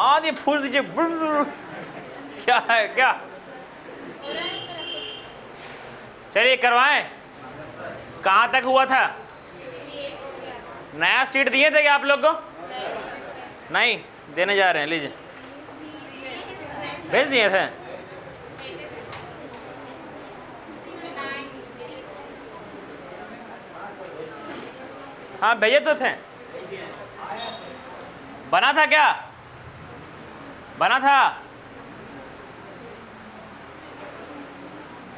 आधे फूल दीजिए। क्या है क्या? चलिए करवाएं। कहाँ तक हुआ था? नया सीट दिए थे क्या आप लोग को? नहीं, देने जा रहे हैं, लीजिए। भेज दिए थे? हाँ भेजे तो थे। बना था क्या? बना था?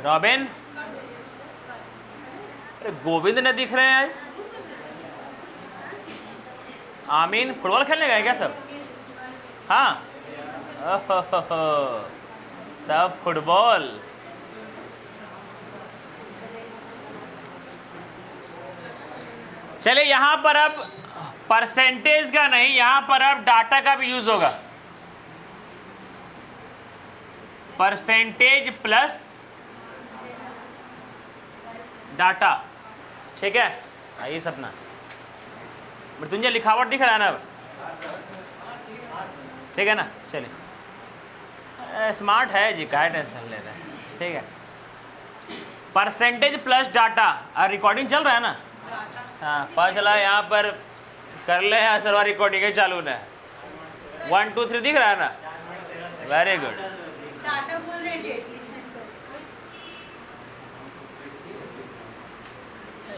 रॉबिन, अरे गोविंद ने दिख रहे हैं आज। आमीन, फुटबॉल खेलने गए क्या सब? हाँ, ओहो, सब फुटबॉल। चलिए यहां पर अब परसेंटेज का नहीं, यहां पर अब डाटा का भी यूज होगा। परसेंटेज प्लस डाटा, ठीक है? आइए सपना, मृत्युंजय लिखावट दिख रहा है ना अब? ठीक है ना? चलिए, स्मार्ट है जी, क्या टेंशन ले रहे हैं, ठीक है? Percentage plus data. रिकॉर्डिंग चल रहा है ना? हाँ, पता चला यहाँ पर कर ले सर्वर रिकॉर्डिंग है चालू है। 1 2 3 दिख रहा है ना? Very good.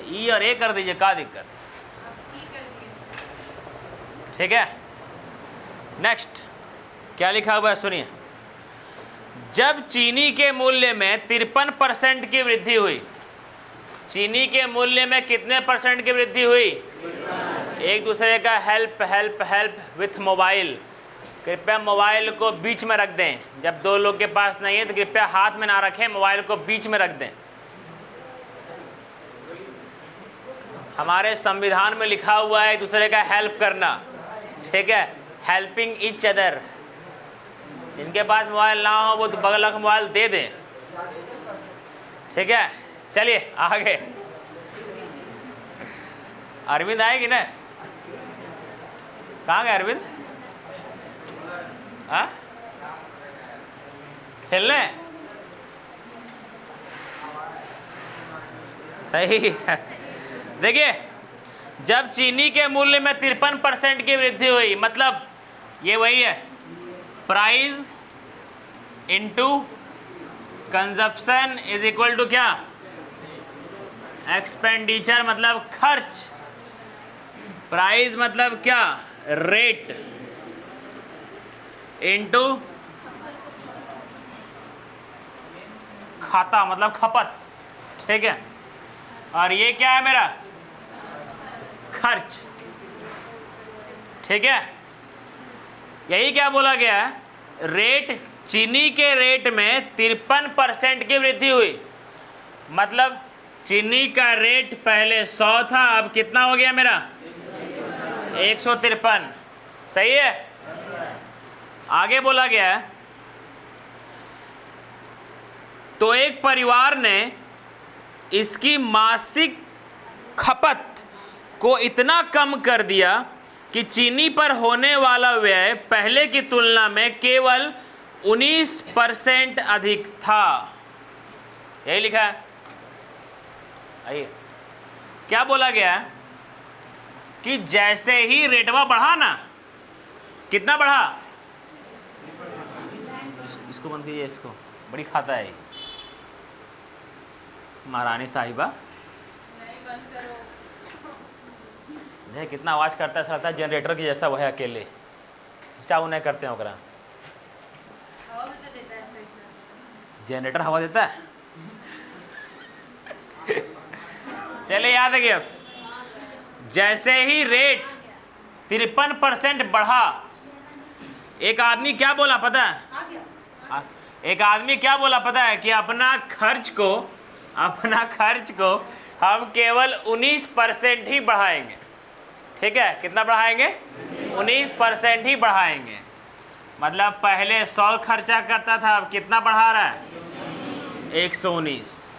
ई और ए कर दीजिए, क्या दिक्कत? ठीक है, नेक्स्ट क्या लिखा हुआ है सुनिए। जब चीनी के मूल्य में 53% की वृद्धि हुई, चीनी के मूल्य में कितने परसेंट की वृद्धि हुई? एक दूसरे का help help help with mobile. कृपया मोबाइल को बीच में रख दें। जब दो लोग के पास नहीं है तो कृपया हाथ में ना रखें, मोबाइल को बीच में रख दें। हमारे संविधान में लिखा हुआ है एक दूसरे का हेल्प करना, ठीक है? Helping each other. जिनके पास मोबाइल ना हो वो तो बगल का मोबाइल दे दें, ठीक है? चलिए आगे। अरविंद आएगी ना? कहाँ गए अरविंद? हाँ, खेलने? सही है। देखिए, जब चीनी के मूल्य में 53% की वृद्धि हुई, मतलब ये वही है, price into consumption is equal to क्या? एक्सपेंडिचर मतलब खर्च। प्राइस मतलब क्या? रेट इनटू खाता मतलब खपत, ठीक है? और ये क्या है मेरा? खर्च, ठीक है? यही क्या बोला गया है? रेट, चीनी के रेट में 53% की वृद्धि हुई, मतलब चीनी का रेट पहले 100 था, अब कितना हो गया मेरा? 153। सही है? आगे बोला गया है, तो एक परिवार ने इसकी मासिक खपत को इतना कम कर दिया कि चीनी पर होने वाला व्यय पहले की तुलना में केवल 19% अधिक था। यही लिखा है। आइए, क्या बोला गया है कि जैसे ही रेटवा बढ़ा ना, कितना बढ़ा? इसको बंद कीजिए, इसको बड़ी खाता है महारानी साहिबा। नहीं, कितना आवाज करता है, ऐसा लगता है जनरेटर की जैसा, वह अकेले चाऊ नहीं करते हैं ओकरा। जनरेटर हवा देता है। चले याद है कि जैसे ही रेट 53% बढ़ा, एक आदमी क्या बोला पता है? एक आदमी क्या बोला पता है? कि अपना खर्च को हम केवल 19% ही बढ़ाएंगे, ठीक है? कितना बढ़ाएंगे? 19% ही बढ़ाएंगे। मतलब पहले 100 खर्चा करता था, अब कितना बढ़ा रहा है? 119।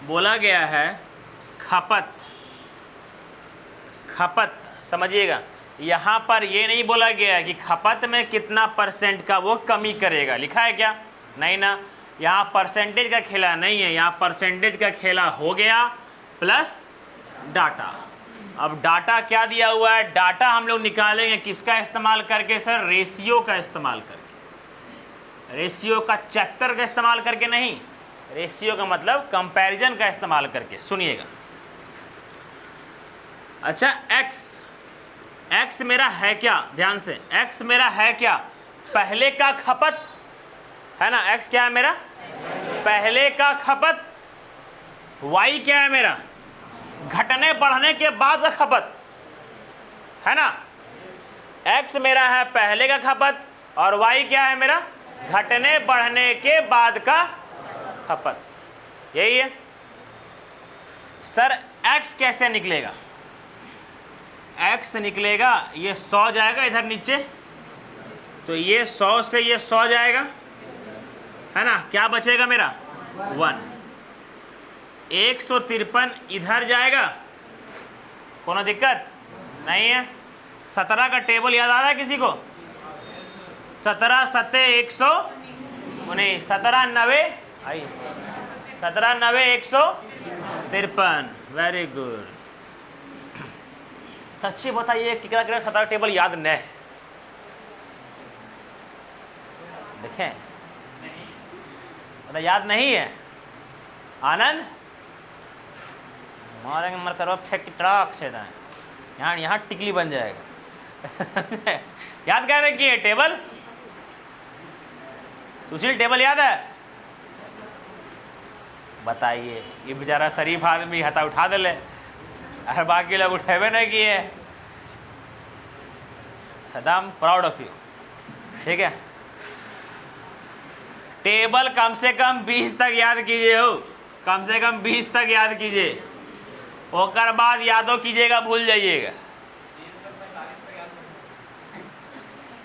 बोला गया है खपत समझिएगा, यहाँ पर ये नहीं बोला गया कि खपत में कितना % का वो कमी करेगा, लिखा है क्या? नहीं ना, यहाँ परसेंटेज का खेला नहीं है, यहाँ परसेंटेज का खेला हो गया प्लस डाटा। अब डाटा क्या दिया हुआ है? डाटा हम लोग निकालेंगे किसका इस्तेमाल करके सर? रेशियो का इस्तेमाल करके। रेशियो का चैप्टर का इस्तेमाल करके नहीं, रेशियो का मतलब कंपैरिजन का इस्तेमाल करके। सुनिएगा, अच्छा x मेरा है क्या? ध्यान से, x मेरा है क्या? पहले का खपत है ना, x क्या है मेरा? पहले का खपत। y क्या है मेरा? घटने बढ़ने के बाद का खपत, है ना। x मेरा है पहले का खपत और y क्या है मेरा? घटने बढ़ने के बाद का खपत। यही है सर। x कैसे निकलेगा? x निकलेगा, ये 100 जाएगा इधर नीचे, तो ये 100 से ये 100 जाएगा, है ना। क्या बचेगा मेरा? 1। 153 इधर जाएगा, कोनो दिक्कत नहीं है। 17 का टेबल याद आ रहा है किसी को? 17 सत्ते 119, 17 90 आइए, 17 90 153। Very good. सच्ची बताइए कितना 17 टेबल याद न है? देखें, मतलब याद नहीं है। आनंद मारेंगे मर करो फेंक ट्रक से यहाँ टिकली बन जाएगा। याद करने की है टेबल? सुशील टेबल याद है? बताइए। ये बेचारा शरीफ आदमी हथा उठा दे ले, अरे बाकी लोग उठेबे नहीं किए। सदाम प्राउड ऑफ यू, ठीक है। टेबल कम से कम 20 तक याद कीजिए हो, कम से कम 20 तक याद कीजिए, ओकर बाद यादों कीजिएगा, भूल जाइएगा।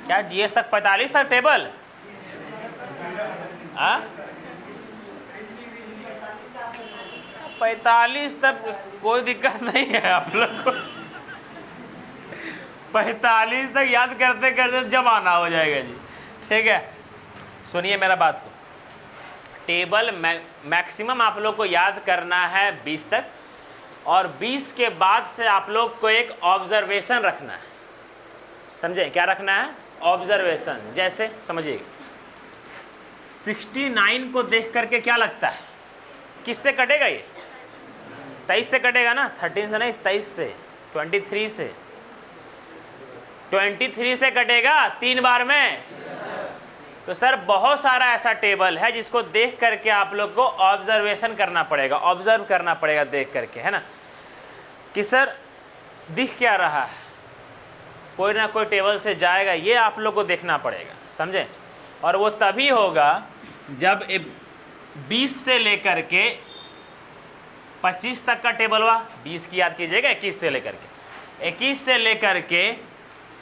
क्या जीएस तक 45 तक टेबल? हाँ 45 तक कोई दिक्कत नहीं है आप लोग को। 45 तक याद करते करते जमाना हो जाएगा जी, ठीक है। सुनिए मेरा बात को, टेबल मैक्सिमम आप लोग को याद करना है 20 तक, और 20 के बाद से आप लोग को एक ऑब्जर्वेशन रखना है। समझे क्या रखना है? ऑब्जर्वेशन। जैसे समझिए 69 को देख करके क्या लगता है किससे कटेगा? ये 23 से कटेगा ना, 13 से नहीं, 23 से, 23 से, 23 से कटेगा 3 बार में। तो सर बहुत सारा ऐसा टेबल है जिसको देख करके आप लोग को ऑब्जर्वेशन करना पड़ेगा, ऑब्जर्व करना पड़ेगा देख करके, है ना, कि सर दिख क्या रहा है। कोई ना कोई टेबल से जाएगा, ये आप लोग को देखना पड़ेगा, समझे। और वो तभी होगा जब 20 से लेकर के 25 तक का टेबल हुआ, 20 की याद कीजिएगा, 21 से लेकर के 21 से लेकर के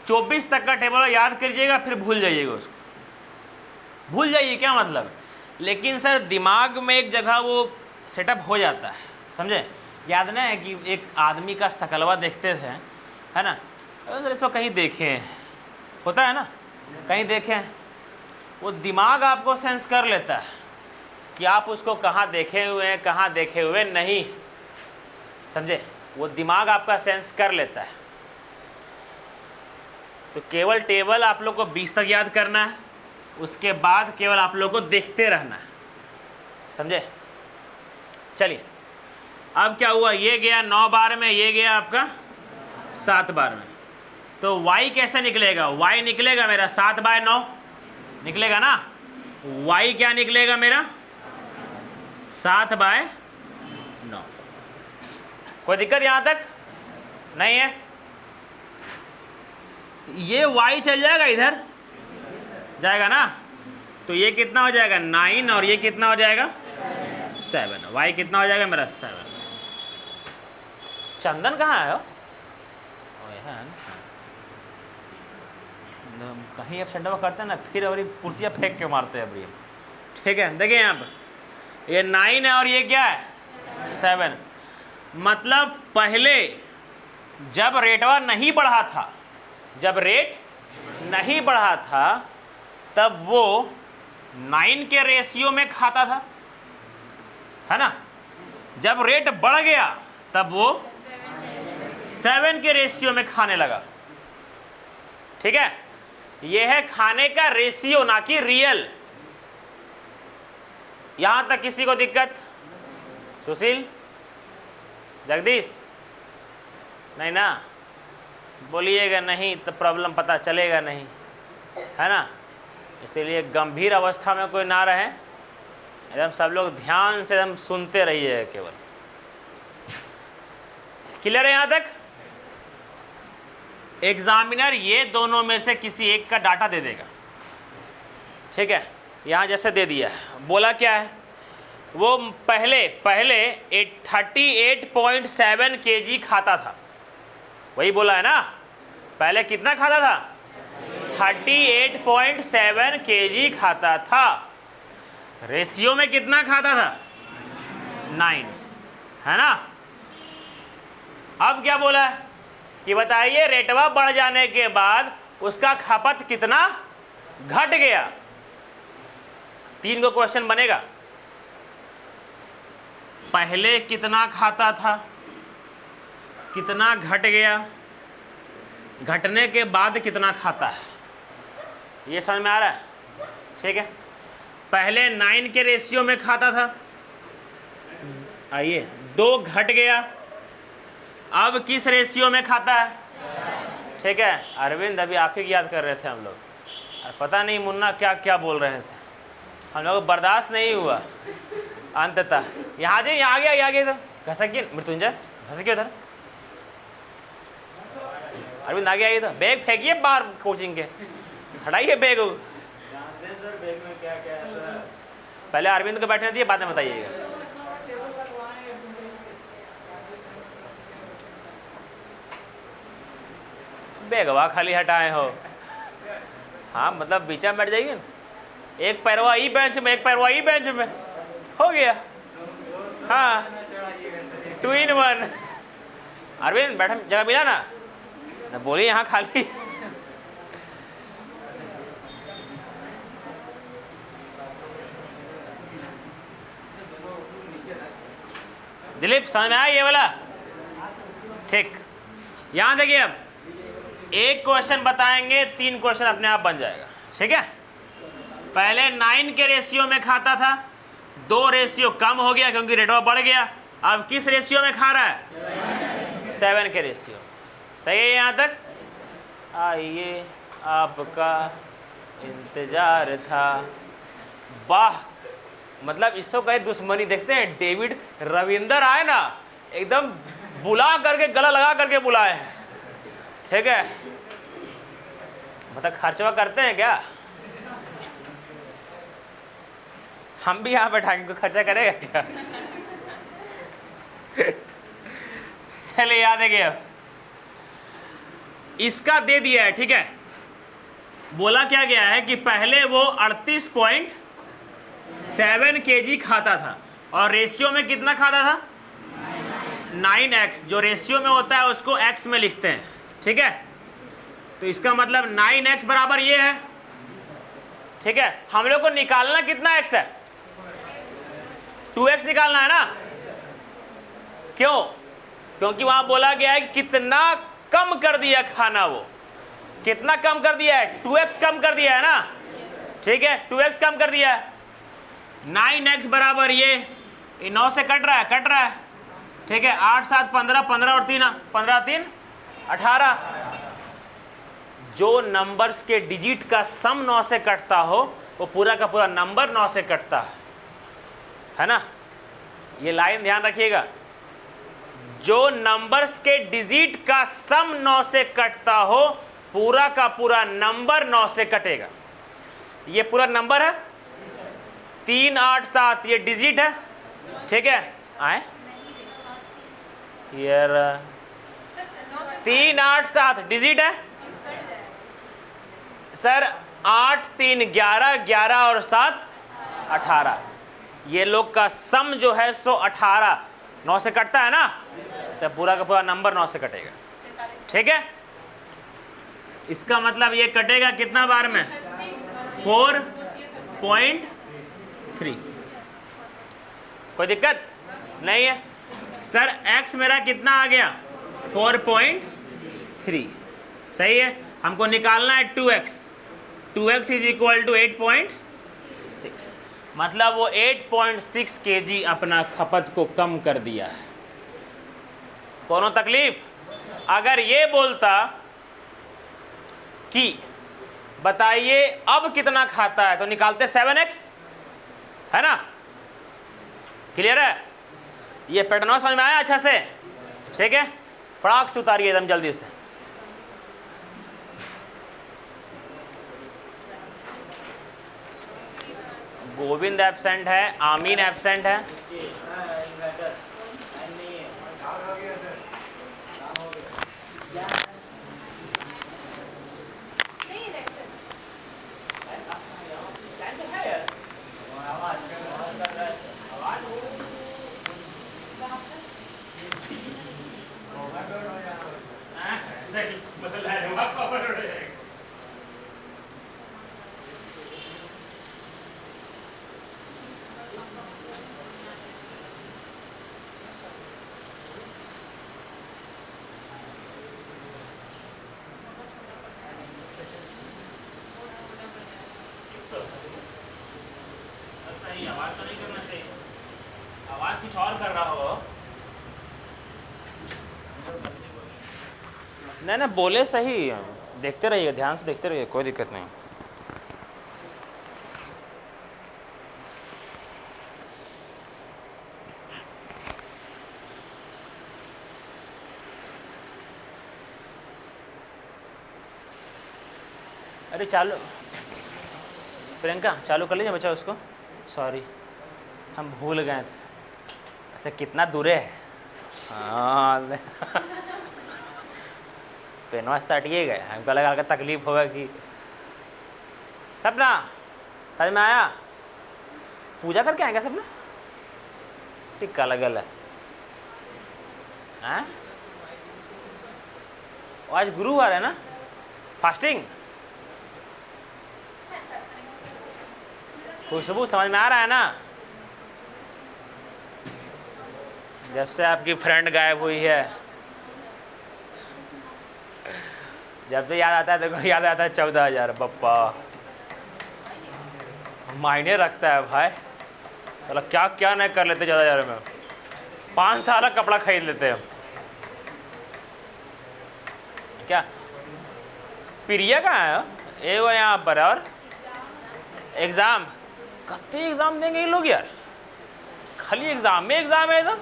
24 तक का टेबल याद करिएगा, फिर भूल जाइएगा उसको, भूल जाइए क्या मतलब। लेकिन सर दिमाग में एक जगह वो सेटअप हो जाता है, समझे। याद ना है कि एक आदमी का शकलवा देखते थे, है ना, अगर इसको कहीं देखें, होता है ना, कहीं देखें, वो दिमाग आपको सेंस कर लेता है कि आप उसको कहाँ देखे हुए हैं, कहाँ देखे हुए नहीं, समझे। वो दिमाग आपका सेंस कर लेता है। तो केवल टेबल आप लोग को 20 तक याद करना है, उसके बाद केवल आप लोग को देखते रहना है, समझे। चलिए अब क्या हुआ, ये गया 9 बार में, ये गया आपका 7 बार में। तो y कैसे निकलेगा? y निकलेगा मेरा 7/9 निकलेगा ना। y क्या निकलेगा मेरा? 7/9। कोई दिक्कत यहाँ तक नहीं है? ये y चल जाएगा, इधर जाएगा ना, तो ये कितना हो जाएगा 9, और ये कितना हो जाएगा 7। y कितना हो जाएगा मेरा 7। चंदन कहाँ है? कहीं अब सेंटर करते हैं ना, फिर और कुर्सियाँ फेंक के मारते हैं अभी, ठीक है। देखिए यहाँ पर ये 9 है और ये क्या है 7। मतलब पहले जब रेटवा नहीं बढ़ा था जब रेट नहीं बढ़ा था तब वो 9 के रेशियो में खाता था, है ना। जब रेट बढ़ गया तब वो 7 के रेशियो में खाने लगा। ठीक है, यह है खाने का रेशियो, ना कि रियल। यहां तक किसी को दिक्कत? सुशील, जगदीश, नहीं ना? बोलिएगा नहीं तो प्रॉब्लम पता चलेगा नहीं, है ना। इसीलिए गंभीर अवस्था में कोई ना रहे, एकदम सब लोग ध्यान से एकदम सुनते रहिए केवल। क्लियर है यहां तक? एग्जामिनर ये दोनों में से किसी एक का डाटा दे देगा। ठीक है, यहां जैसे दे दिया, बोला क्या है, वो पहले 38.7 kg खाता था, वही बोला है ना। पहले कितना खाता था? 38.7 kg खाता था। रेशियो में कितना खाता था? 9, है ना। अब क्या बोला है कि बताइए रेटवा बढ़ जाने के बाद उसका खपत कितना घट गया। 3 को क्वेश्चन बनेगा। पहले कितना खाता था, कितना घट गया, घटने के बाद कितना खाता है, ये समझ में आ रहा है? ठीक है, पहले 9 के रेशियो में खाता था, आइए 2 घट गया, अब किस रेशियो में खाता है? ठीक है, अरविंद अभी आप ही याद कर रहे थे हम लोग, पता नहीं मुन्ना क्या क्या बोल रहे थे, हम लोग बर्दाश्त नहीं हुआ अंततः। यहाँ जे यहाँ आ गया इधर घसकिए, मृत्युंजय घसकिए उधर, अरविंद आगे आइए, तो बैग फेंकिए बाहर कोचिंग के, हटाइए बैग। पहले अरविंद को बैठने दिए, बाद में बताइएगा। बैगवा खाली हटाए हो, हाँ मतलब बीचा बैठ जाइए ना, एक पैरवा ई बेंच में, एक पैरवा ई बेंच में, हो गया। हाँ 2 in 1। अरविंद बैठा जगह मिला ना, बोलिए यहाँ खाली। दिलीप समझ में आया ये वाला? ठीक, यहां देखिए, अब एक क्वेश्चन बताएंगे, 3 क्वेश्चन अपने आप बन जाएगा। ठीक है, पहले 9 के रेशियो में खाता था, 2 रेशियो कम हो गया क्योंकि रेटवा बढ़ गया, अब किस रेशियो में खा रहा है? 7 के रेशियो। सही है यहाँ तक? आइए आपका इंतजार था। वाह, मतलब इसको कहे दुश्मनी। देखते हैं डेविड रविंदर आए ना, एकदम बुला करके गला लगा करके बुलाए हैं। ठीक है, मतलब खर्चवा करते हैं क्या? हम भी यहाँ बैठाएंगे, खर्चा करेगा क्या? चलिए याद है क्या, इसका दे दिया है। ठीक है, बोला क्या गया है कि पहले वो 38.7 kg खाता था और रेशियो में कितना खाता था? 9x। जो रेशियो में होता है उसको x में लिखते हैं। ठीक है, तो इसका मतलब 9x बराबर ये है। ठीक है, हम लोग को निकालना कितना x है? 2x निकालना है ना। क्यों? क्योंकि वहां बोला गया है कि कितना कम कर दिया खाना, वो कितना कम कर दिया है? 2x कम कर दिया है ना। ठीक है, 2x कम कर दिया है। 9x बराबर ये 9 से कट रहा है। ठीक है, 8 7 15, 15 और 3 15 3 18। जो नंबर्स के डिजिट का सम 9 से कटता हो वो पूरा का पूरा नंबर 9 से कटता है ना। ये लाइन ध्यान रखिएगा, जो नंबर्स के डिजिट का सम 9 से कटता हो पूरा का पूरा नंबर 9 से कटेगा। ये पूरा नंबर है 3 8 7, ये डिजिट है। ठीक है, आए यार 3 8 7 डिजिट है सर। 8 3 11, 11 और 7 18। ये लोग का सम जो है सो 18 9 से कटता है ना, तो पूरा का पूरा नंबर 9 से कटेगा। ठीक है, इसका मतलब ये कटेगा कितना बार में? 4.3। कोई दिक्कत नहीं है सर। x मेरा कितना आ गया? 4.3। सही है। हमको निकालना है 2x। 2x is equal to 8.6। मतलब वो 8.6 kg अपना खपत को कम कर दिया है। कोनो तकलीफ? अगर ये बोलता कि बताइए अब कितना खाता है, तो निकालते 7x, है ना? क्लियर है? ये पैटर्न समझ में आया अच्छा से? ठीक है, फटाक से उतारिए एकदम जल्दी से। गोविंद एब्सेंट है, आमीन एब्सेंट है। आवाज तो नहीं करना चाहिए, आवाज कुछ और कर रहा हो। नहीं नहीं बोले सही, देखते रहिए, ध्यान से देखते रहिए, कोई दिक्कत नहीं। अरे चालू प्रियंका चालू कर लीजिए बच्चा उसको। सॉरी हम भूल गए थे। ऐसे कितना दूर है? हाँ पेनवा स्टार्ट किए गए, हमको लगा कि तकलीफ होगा कि सपना समझ में आया? पूजा करके आएगा सपना? टिक्का लगल है हाँ? आज गुरुवार है ना, फास्टिंग। खुशबू समझ में आ रहा है ना? जब से आपकी फ्रेंड गायब हुई है, जब भी याद आता है देखो, याद आता है 14,000। पप्पा मायने रखता है भाई। चलो क्या क्या नहीं कर लेते 14,000 में। 5 साल का कपड़ा खरीद लेते हैं क्या? प्रिया कहाँ है? ये वो यहाँ पर। और एग्ज़ाम कते एग्ज़ाम देंगे ये लोग यार? खाली एग्ज़ाम में एग्ज़ाम है एकदम।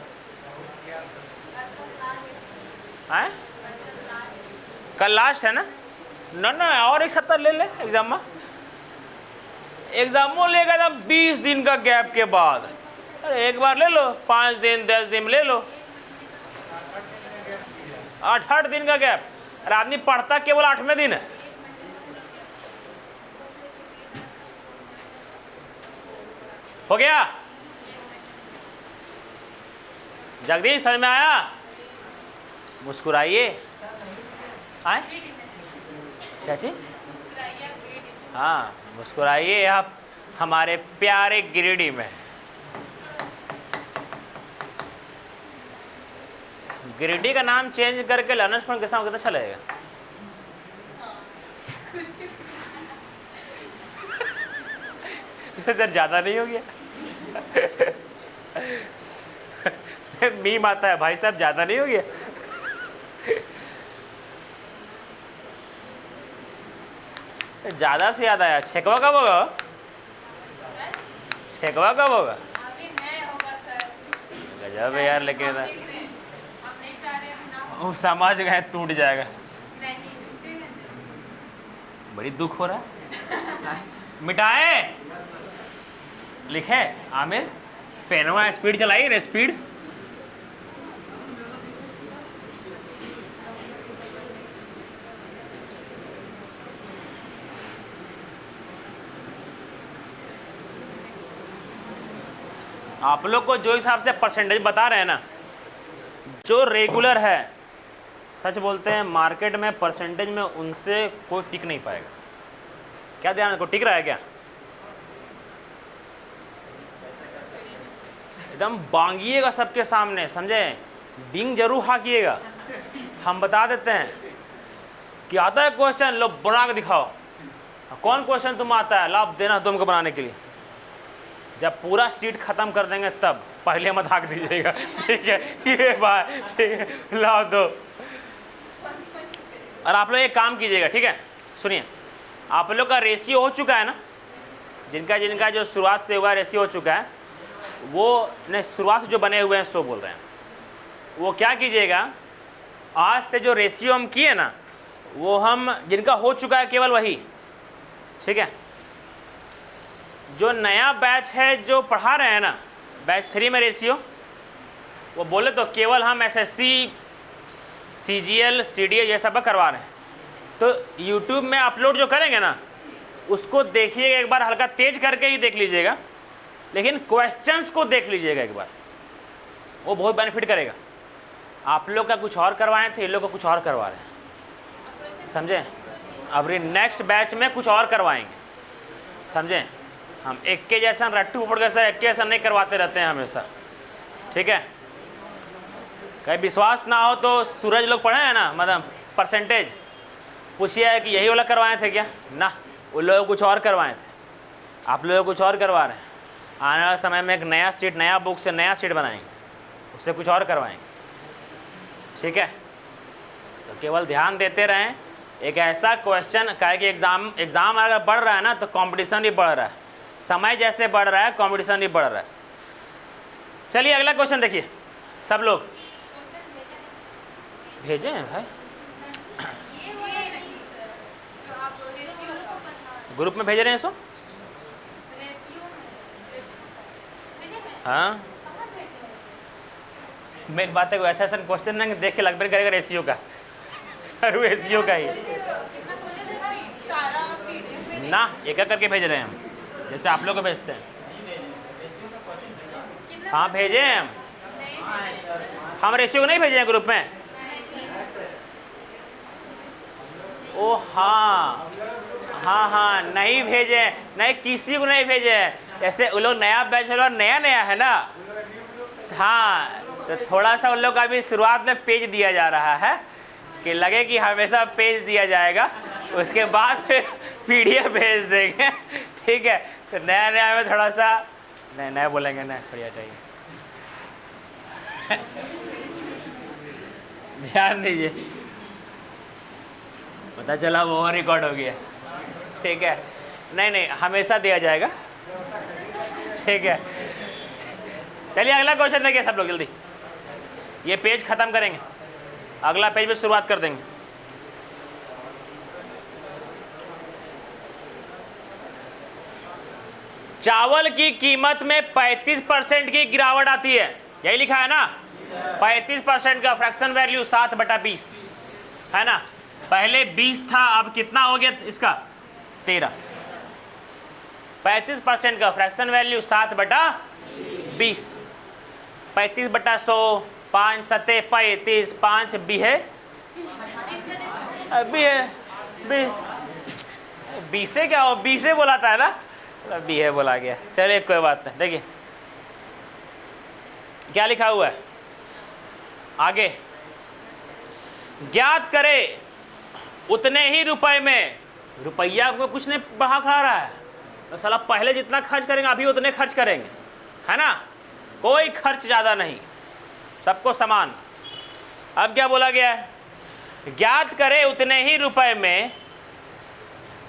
हैं? कल लास्ट है ना? ना ना और एक सप्ताह ले ले एग्ज़ाम में। एग्ज़ामों लेगा था 20 दिन का गैप के बाद। अरे एक बार ले लो, 5 दिन 10 दिन ले लो, 8 दिन का गैप। अरे आदमी पढ़ता केवल 8वें दिन है। हो गया? जगदीश समझ में आया? मुस्कुराइए। आए क्या चीज? हाँ मुस्कुराइए आप हमारे प्यारे गिरिडीह में। गिरिडीह का नाम चेंज करके लर्नर्स पॉइंट कितना कितना अच्छा लगेगा? सर ज़्यादा नहीं हो गया? मीम आता है भाई साहब, ज़्यादा नहीं हो गया? ज़्यादा से याद आया, छेकवा कब होगा? छेकवा कब होगा? गजब है यार। लेकिन वो समझ गए टूट जाएगा। बड़ी दुख हो रहा है। मिटाए लिखे आमिर, पेनवा स्पीड चलाई ना, स्पीड। आप लोग को जो हिसाब से परसेंटेज बता रहे हैं ना, जो रेगुलर है सच बोलते हैं मार्केट में परसेंटेज में उनसे कोई टिक नहीं पाएगा। क्या ध्यान को टिक रहा है क्या? एकदम बांगिएगा सबके सामने, समझे? डिंग जरूर हाकिएगा। हम बता देते हैं कि आता है क्वेश्चन, लो बना के दिखाओ। कौन क्वेश्चन तुम आता है, लाभ देना तुमको बनाने के लिए। जब पूरा सीट खत्म कर देंगे तब पहले मत हाक दीजिएगा, ठीक है? ये बात ठीक है, लाओ दो। और आप लोग एक काम कीजिएगा, ठीक है? सुनिए, आप लोग का रेशियो हो चुका है ना, जिनका जिनका जो शुरुआत से हुआ रेशियो हो चुका है, वो ने शुरुआत से जो बने हुए हैं सो बोल रहे हैं, वो क्या कीजिएगा, आज से जो रेशियो हम किए ना, वो हम जिनका हो चुका है केवल वही, ठीक है? जो नया बैच है जो पढ़ा रहे हैं ना, बैच 3 में रेशियो, वो बोले तो केवल हम एसएससी, सीजीएल, सीडीए ये सब करवा रहे हैं। तो यूट्यूब में अपलोड जो करेंगे ना, उसको देखिएगा एक बार, हल्का तेज करके ही देख लीजिएगा, लेकिन क्वेश्चंस को देख लीजिएगा एक बार, वो बहुत बेनिफिट करेगा। आप लोग का कुछ और करवाए थे, ये लोग का कुछ और करवा रहे हैं, समझे? अब नेक्स्ट बैच में कुछ और करवाएंगे, समझे? हम एक के जैसा रट्टू पकड़ के सर एक के जैसा नहीं करवाते रहते हैं हमेशा, ठीक है? कहीं विश्वास ना हो तो सूरज लोग पढ़े हैं ना, मतलब परसेंटेज, पूछिए कि यही वाला करवाए थे क्या? ना, उन लोग कुछ और करवाए थे, आप लोग कुछ और करवा रहे हैं। आने वाले समय में एक नया सीट, नया बुक से नया सीट बनाएंगे, उससे कुछ और करवाएंगे, ठीक है? तो केवल ध्यान देते रहें। एक ऐसा क्वेश्चन का है कि एग्ज़ाम अगर बढ़ रहा है ना, तो कंपटीशन भी बढ़ रहा है, समय जैसे बढ़ रहा है कंपटीशन भी बढ़ रहा है। चलिए अगला क्वेश्चन देखिए, सब लोग भेजे हैं भाई, ग्रुप में भेज रहे हैं सो? हाँ, मेन बात है, ऐसा ऐसा क्वेश्चन ना देख के लगभग करेगा रेशियो का, रेशियो का ही ना, एक एक करके भेज रहे हैं हम, जैसे आप लोग को भेजते हैं। हाँ भेजे हैं हम रेशियो को नहीं भेजे हैं ग्रुप में। ओ हाँ हाँ हाँ, नहीं भेजे, नहीं किसी को नहीं भेजे हैं। जैसे उन लोग नया बैच वाला नया नया है ना, हाँ, तो थोड़ा सा उन लोग का भी शुरुआत में पेज दिया जा रहा है कि लगे कि हमेशा पेज दिया जाएगा, उसके बाद फिर पीडीएफ भेज देंगे, ठीक है? तो नया नया में थोड़ा सा नया नया बोलेंगे ना, बढ़िया चाहिए। ध्यान दीजिए, पता चला वो रिकॉर्ड हो गया, ठीक है? नहीं नहीं, हमेशा दिया जाएगा, ठीक है? चलिए अगला क्वेश्चन देखिए सब लोग जल्दी, ये पेज खत्म करेंगे, अगला पेज में शुरुआत कर देंगे। चावल की कीमत में 35% की गिरावट आती है, यही लिखा है ना? 35% का फ्रैक्शन वैल्यू 7/20 है ना? पहले 20 था, अब कितना हो गया इसका? 13। 35% का फ्रैक्शन वैल्यू 7/20, 35/100, 5 7 35, 5 बीहे 20, 20 से क्या हो, 20 से बोला था ना, बीहे बोला गया। चलिए कोई बात नहीं, देखिए क्या लिखा हुआ है आगे, ज्ञात करे उतने ही रुपए में, रुपया को कुछ नहीं बढ़ा खा रहा है, तो साला पहले जितना खर्च करेंगे अभी उतने खर्च करेंगे, है ना? कोई खर्च ज़्यादा नहीं, सबको समान। अब क्या बोला गया है, ज्ञात करे उतने ही रुपए में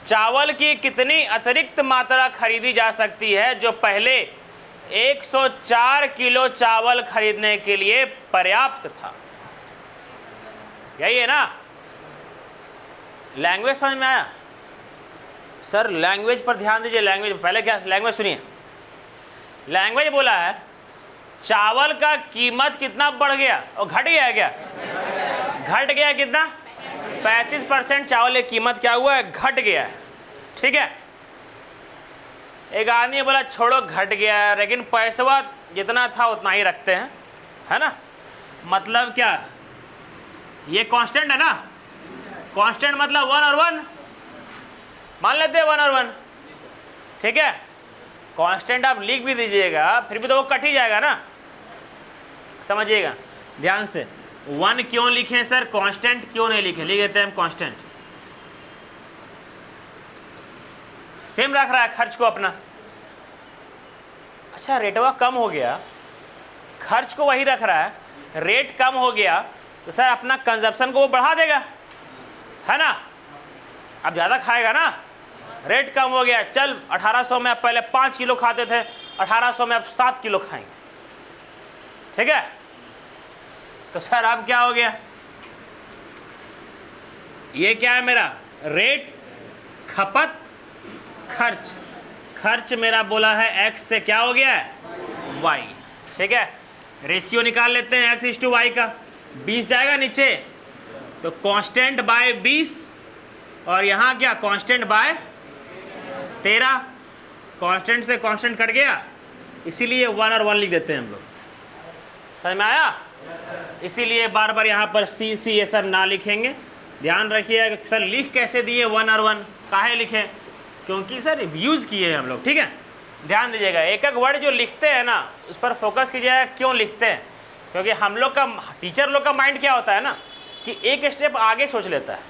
चावल की कितनी अतिरिक्त मात्रा खरीदी जा सकती है जो पहले 104 किलो चावल खरीदने के लिए पर्याप्त था। यही है ना? लैंग्वेज समझ में आया? सर लैंग्वेज पर ध्यान दीजिए, लैंग्वेज पहले क्या, लैंग्वेज सुनिए। लैंग्वेज बोला है चावल का कीमत कितना बढ़ गया और घट गया क्या? घट गया कितना? 35% चावल की कीमत क्या हुआ है? घट गया है, ठीक है? एक आदमी बोला छोड़ो घट गया है, लेकिन पैसा जितना था उतना ही रखते हैं, है ना? मतलब क्या, ये कांस्टेंट है ना, कांस्टेंट मतलब 1 और 1 मान लेते हैं 1 और 1, ठीक है। कांस्टेंट आप लिख भी दीजिएगा फिर भी तो वो कट ही जाएगा ना, समझिएगा ध्यान से। 1 क्यों लिखे सर, कांस्टेंट क्यों नहीं लिखे, लिख देते हैं हम कांस्टेंट। सेम रख रहा है खर्च को अपना। अच्छा रेटवा कम हो गया, खर्च को वही रख रहा है, रेट कम हो गया तो सर अपना कंजप्शन को वो बढ़ा देगा, है ना। अब ज़्यादा खाएगा ना, रेट कम हो गया, चल 1800 में आप पहले 5 किलो खाते थे, 1800 में आप 7 किलो खाएंगे, ठीक है। तो सर अब क्या हो गया, ये क्या है मेरा रेट, खपत, खर्च। खर्च मेरा बोला है x से क्या हो गया है y, ठीक है। रेशियो निकाल लेते हैं x/y का, 20 जाएगा नीचे तो कांस्टेंट बाय 20, और यहाँ क्या कांस्टेंट बाय 13, कांस्टेंट से कांस्टेंट कट गया, इसीलिए 1 और 1 लिख देते हैं हम लोग, समझ में आया। इसीलिए बार बार यहाँ पर सी ये सब ना लिखेंगे, ध्यान रखिए सर लिख कैसे दिए 1 और 1, काहे लिखे, क्योंकि सर यूज़ किए हम लोग, ठीक है। ध्यान दीजिएगा एक एक वर्ड जो लिखते हैं ना उस पर फोकस कीजिएगा, क्यों लिखते हैं, क्योंकि हम लोग का टीचर लोग का माइंड क्या होता है ना कि एक स्टेप आगे सोच लेता है।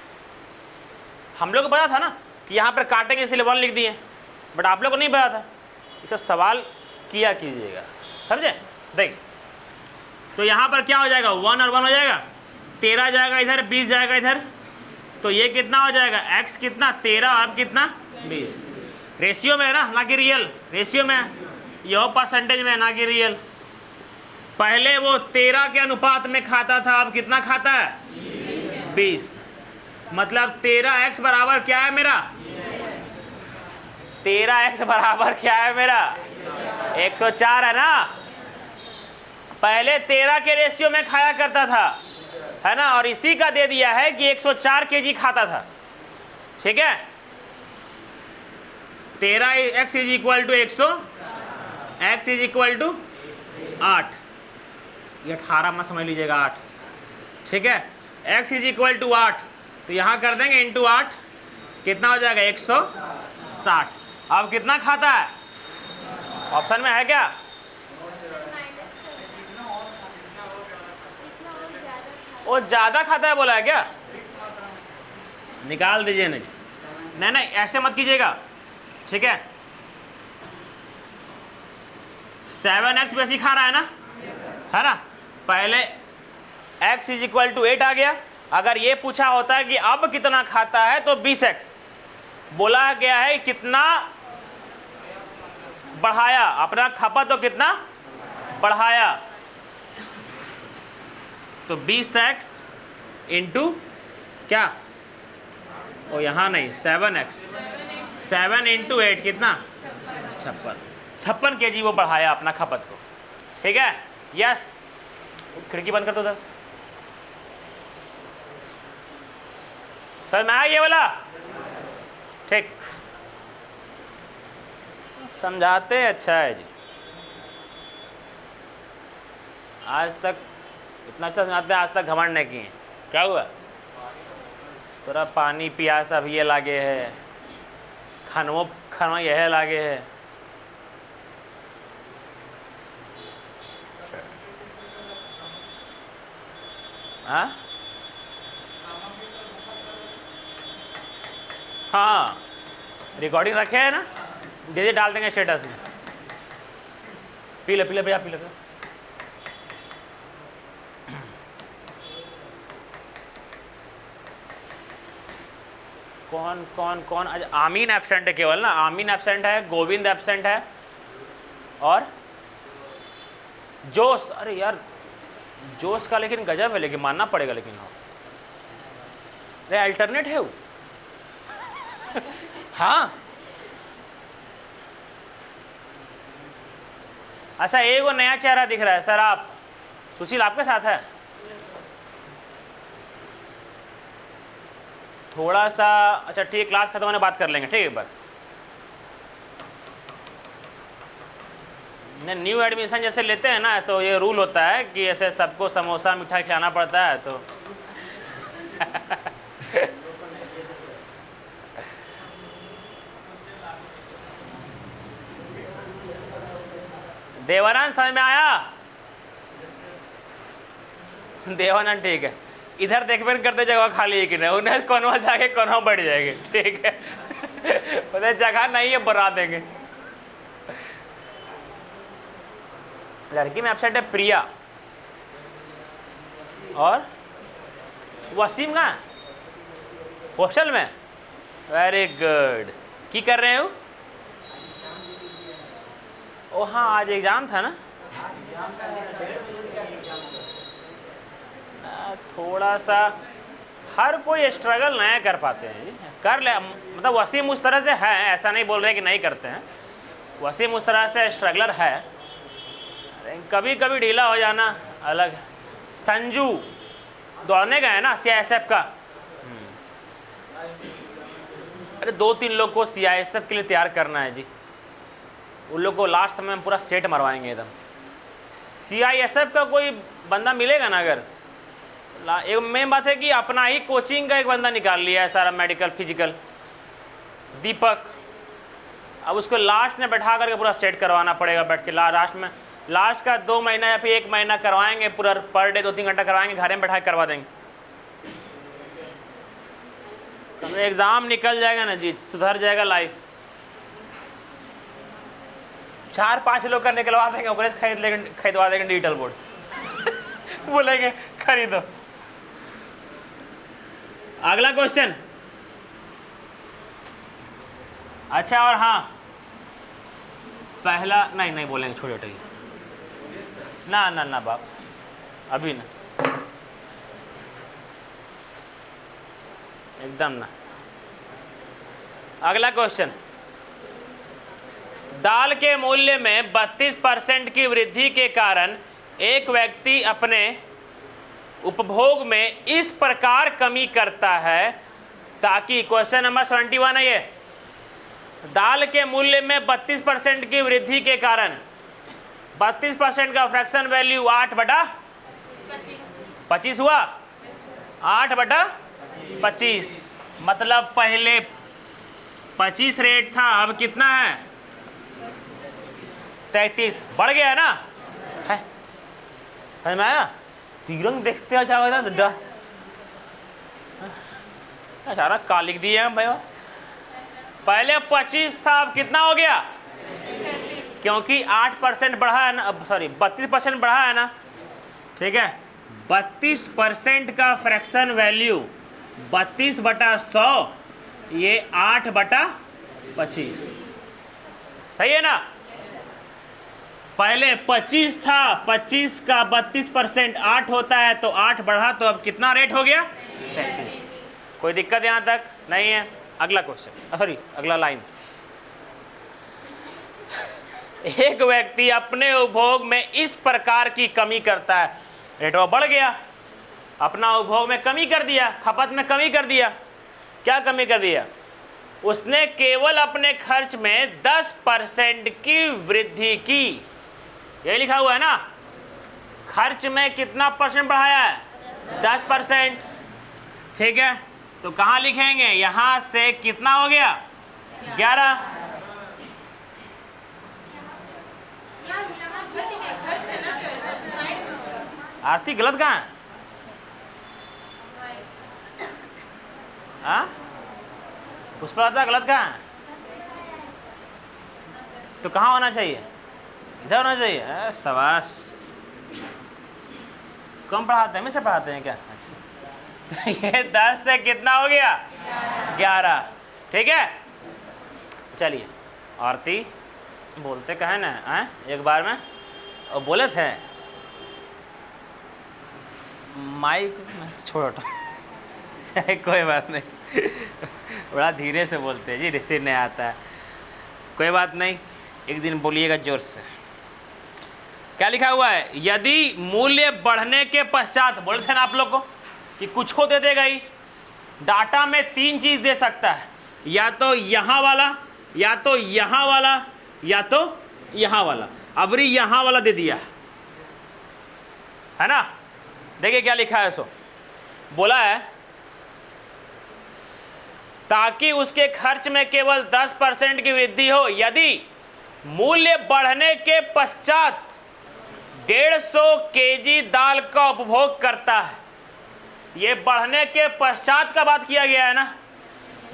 हम लोग को पता था ना कि यहाँ पर काटेंगे इसलिए 1 लिख दिए, बट आप लोग को नहीं पता था, इस सवाल किया कीजिएगा, समझे। देखिए तो यहाँ पर क्या हो जाएगा 1 और 1 हो जाएगा, 13 जाएगा इधर, 20 जाएगा इधर, तो ये कितना हो जाएगा x कितना 13 और कितना 20, रेशियो में है ना कि रियल, रेशियो में है, यह परसेंटेज में है ना कि रियल। पहले वो 13 के अनुपात में खाता था, अब कितना खाता है 20, मतलब 13x बराबर क्या है मेरा, 13x बराबर क्या है मेरा 104 है ना। पहले 13 के रेशियो में खाया करता था, है ना, और इसी का दे दिया है कि 104 kg खाता था, ठीक है। 13x is equal to 100, x is equal to 8, ये 18 में समझ लीजिएगा 8, ठीक है। x इज इक्वल टू 8, तो यहाँ कर देंगे इंटू 8, कितना हो जाएगा 160। अब कितना खाता है ऑप्शन में है क्या, वो ज़्यादा खाता है बोला है क्या, निकाल दीजिए। नहीं नहीं ऐसे मत कीजिएगा, ठीक है। 7x बेसी खा रहा है ना, पहले x इज इक्वल टू 8 आ गया। अगर ये पूछा होता है कि अब कितना खाता है तो 20x बोला गया है, कितना बढ़ाया अपना खपत, तो कितना बढ़ाया, तो 20x इंटू क्या, ओ यहाँ नहीं 7x, 7 इंटू 8 कितना 56 kg वो बढ़ाया अपना खपत को, ठीक है। यस, खिड़की बंद कर दो 10, समझ में आया ये वाला, ठीक, समझाते अच्छा है जी। आज तक इतना अच्छा समझाते हैं, आज तक घमंड नहीं किए, क्या हुआ, थोड़ा पानी प्यास अब ये लागे है, खानवा यह लागे है, हाँ रिकॉर्डिंग रखे है ना, दीदी डाल देंगे स्टेटस में। पी ले भैया, पी ले। कौन आज आमीन एब्सेंट है केवल ना, आमीन एब्सेंट है, गोविंद एब्सेंट है, और जोश, अरे यार जोश का लेकिन गजब है, लेकिन मानना पड़ेगा, लेकिन हाँ अरे अल्टरनेट है वो हाँ अच्छा, एक वो नया चेहरा दिख रहा है सर, आप सुशील आपके साथ है, थोड़ा सा, अच्छा ठीक, क्लास खत्म होने बात कर लेंगे, ठीक है। एक बार न्यू एडमिशन जैसे लेते हैं ना, तो ये रूल होता है कि ऐसे सबको समोसा मिठाई खिलाना पड़ता है, तो देवानंद समझ में आया? देवानंद ठीक है, इधर देखबेन करते जगह खाली है कि नहीं, उन्हें कोनवा जाके कोनवा बढ़ जाएंगे, ठीक है। बोले जगह नहीं है बढ़ा देंगे। लड़की में अपसेट है प्रिया और वसीम का हॉस्टल में। Very good. की कर रहे हो? ओ हाँ, आज एग्जाम था ना। थोड़ा सा हर कोई स्ट्रगल नहीं कर पाते हैं जी, कर ले। मतलब वसीम उस तरह से है, ऐसा नहीं बोल रहे कि नहीं करते हैं, वसीम उस तरह से स्ट्रगलर है, कभी कभी ढीला हो जाना अलग है। संजू दौड़ने का है ना CISF का। अरे 2-3 लोग को CISF के लिए तैयार करना है जी, उन लोग को लास्ट समय में पूरा सेट मरवाएंगे एकदम। CISF का कोई बंदा मिलेगा ना अगर, एक मेन बात है कि अपना ही कोचिंग का एक बंदा निकाल लिया है सारा मेडिकल फिजिकल, दीपक। अब उसको लास्ट में बैठा करके पूरा सेट करवाना पड़ेगा बैठ के। लास्ट में, लास्ट का 2 महीना या फिर 1 महीना करवाएंगे पूरा, पर डे 2-3 घंटा करवाएंगे, घर में बैठा के करवा देंगे। तो एग्ज़ाम निकल जाएगा ना जी, सुधर जाएगा लाइफ। 4-5 लोग का निकलवा देंगे, ओपरेस खरीदवा देंगे डिजिटल बोर्ड। बोलेंगे खरीदो। अगला क्वेश्चन। अच्छा, और हाँ, पहला नहीं बोलेंगे, छोटे छोटे ना बाप, अभी ना, एकदम ना। अगला क्वेश्चन। दाल के मूल्य में 32% की वृद्धि के कारण एक व्यक्ति अपने उपभोग में इस प्रकार कमी करता है ताकि, क्वेश्चन नंबर 71 है ये, दाल के मूल्य में 32% की वृद्धि के कारण, 32% का फ्रैक्शन वैल्यू 8/25 हुआ, 8/25, मतलब पहले 25 रेट था, अब कितना है 33, बढ़ गया है ना। है समझ में आया? तिरंग देखते हो जाओ, सारा का लिख दिया है भाई। पहले 25 था, अब कितना हो गया? क्योंकि 8% बढ़ा है ना, सॉरी 32% बढ़ा है ना, ठीक है। 32% का फ्रैक्शन वैल्यू 32/100, ये 8/25, सही है ना। पहले 25 था, 25 का 32% 8 होता है, तो 8 बढ़ा, तो अब कितना रेट हो गया? 33। कोई दिक्कत यहाँ तक नहीं है? अगला क्वेश्चन, सॉरी अगला लाइन। एक व्यक्ति अपने उपभोग में इस प्रकार की कमी करता है, रेट बढ़ गया, अपना उपभोग में कमी कर दिया, खपत में कमी कर दिया। क्या कमी कर दिया? उसने केवल अपने खर्च में 10% की वृद्धि की। यही लिखा हुआ है ना, खर्च में कितना परसेंट बढ़ाया है? 10%, ठीक है। तो कहाँ लिखेंगे? यहां से कितना हो गया? 11। आरती गलत कहाँ है? हाँ, पुष्पलता गलत कहाँ है? तो कहाँ होना चाहिए? इधर होना चाहिए। शाबाश, कम पढ़ाते हैं, हमेशा पढ़ाते हैं क्या? अच्छा, ये 10 से कितना हो गया? 11, ठीक है। चलिए, आरती बोलते कहे ना एक बार में, और बोले थे माइक छोड़ कोई बात नहीं, बड़ा धीरे से बोलते हैं जी, रिसीव नहीं आता है, कोई बात नहीं, एक दिन बोलिएगा जोर से। क्या लिखा हुआ है? यदि मूल्य बढ़ने के पश्चात, बोले थे ना आप लोग को कि कुछ को दे देगा ही, डाटा में 3 चीज दे सकता है, या तो यहाँ वाला, या तो यहाँ वाला, या तो यहाँ वाला। अबरी यहाँ वाला दे दिया है ना। देखिए क्या लिखा है, सो बोला है ताकि उसके खर्च में केवल 10% की वृद्धि हो। यदि मूल्य बढ़ने के पश्चात 150 केजी दाल का उपभोग करता है, ये बढ़ने के पश्चात का बात किया गया है ना,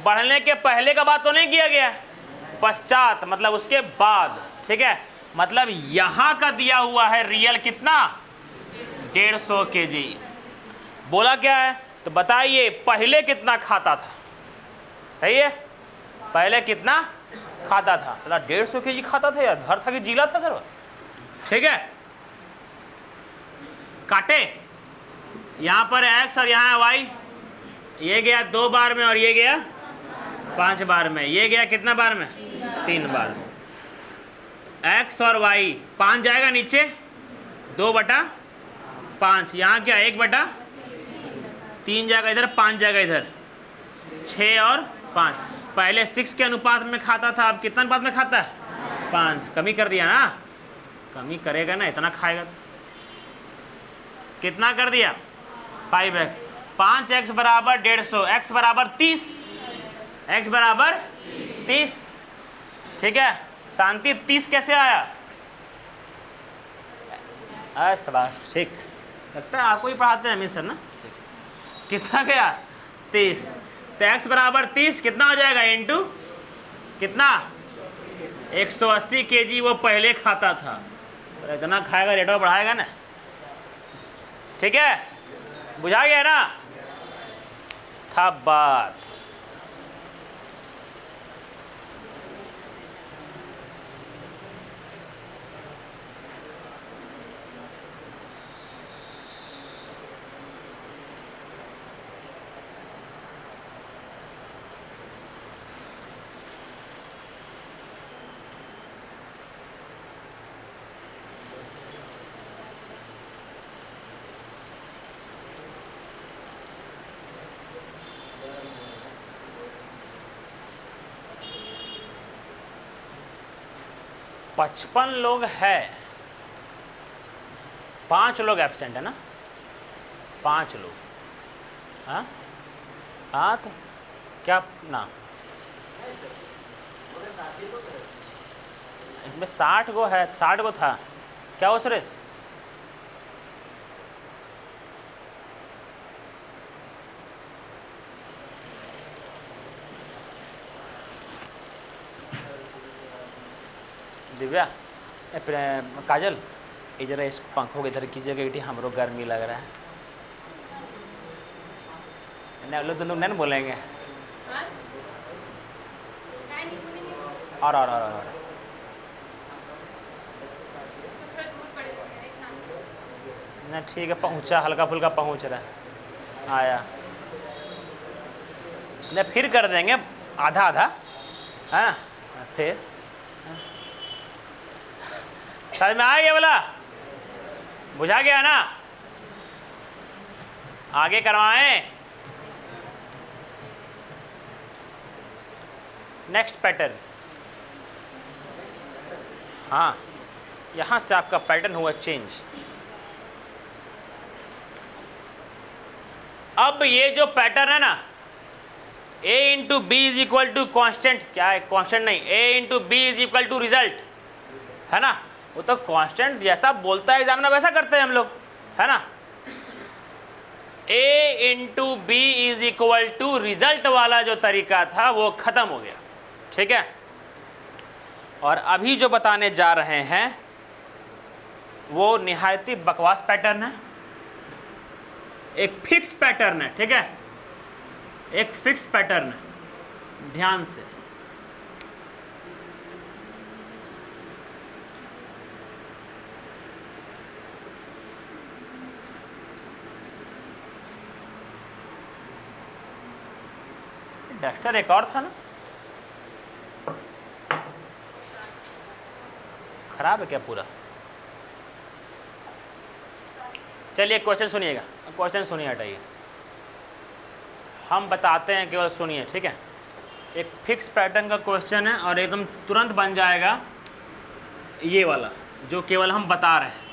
बढ़ने के पहले का बात तो नहीं किया गया है, पश्चात मतलब उसके बाद, ठीक है। मतलब यहां का दिया हुआ है रियल कितना, 150 केजी। बोला क्या है, तो बताइए पहले कितना खाता था, सही है, पहले कितना खाता था, साला 150 केजी खाता था यार, घर था कि जिला था सर, ठीक है। काटे, यहां पर x और यहां है y, ये गया 2 बार में और ये गया 5 बार में, ये गया कितना बार में, 3 बार में। x और y 5 जाएगा नीचे, 2/5, यहाँ क्या 1/3 जाएगा इधर, 5 जाएगा इधर, 6 और 5। पहले 6 के अनुपात में खाता था, अब कितना अनुपात में खाता है, 5। कमी कर दिया ना, कमी करेगा ना, इतना खाएगा तो। कितना कर दिया, 5x, 5x बराबर 150, x बराबर 30, x बराबर 30, ठीक है। शांति 30 कैसे आया, शाबाश, ठीक, लगता है आपको ही पढ़ाते हैं अमित सर ना। कितना गया, 30, तो x बराबर 30 कितना हो जाएगा, इंटू कितना, 180 केजी वो पहले खाता था, तो इतना खाएगा रेट और बढ़ाएगा ना, ठीक है, बुझा गया ना, था बात। पचपन लोग है, 5 लोग एब्सेंट है ना, 5 लोग, हाँ हाँ, तो क्या ना, इसमें 60 गो है, 60 गो था क्या वो सुरेश, दिव्या, काजल, ये जरा इस पंखों के इधर कीजिएगा, बेटी हमरो गर्मी लग रहा है, नहीं लोग दोनों नहीं बोलेंगे, और नहीं ठीक है, पहुँचा, हल्का फुल्का पहुँच रहा है, आया नहीं, फिर कर देंगे आधा आधा, हाँ फिर समझ में आ गया, बोला बुझा गया ना, आगे करवाएं। नेक्स्ट पैटर्न, हाँ यहां से आपका पैटर्न हुआ चेंज। अब ये जो पैटर्न है ना, a into B is equal to constant, क्या है कॉन्स्टेंट नहीं, a into B is equal to result, है ना, वो तो कांस्टेंट जैसा बोलता है एग्जामिनर वैसा करते हैं हम लोग, है ना। a into B is equal to result वाला जो तरीका था वो खत्म हो गया, ठीक है। और अभी जो बताने जा रहे हैं वो निहायत ही बकवास पैटर्न है, एक फिक्स पैटर्न है, ठीक है, एक फिक्स पैटर्न है, ध्यान से। डस्टर एक और था ना, खराब है क्या पूरा। चलिए क्वेश्चन सुनिएगा, क्वेश्चन सुनिए, हटाइए, हम बताते हैं, केवल सुनिए, ठीक है। एक फिक्स पैटर्न का क्वेश्चन है और एकदम तुरंत बन जाएगा ये वाला जो केवल हम बता रहे हैं।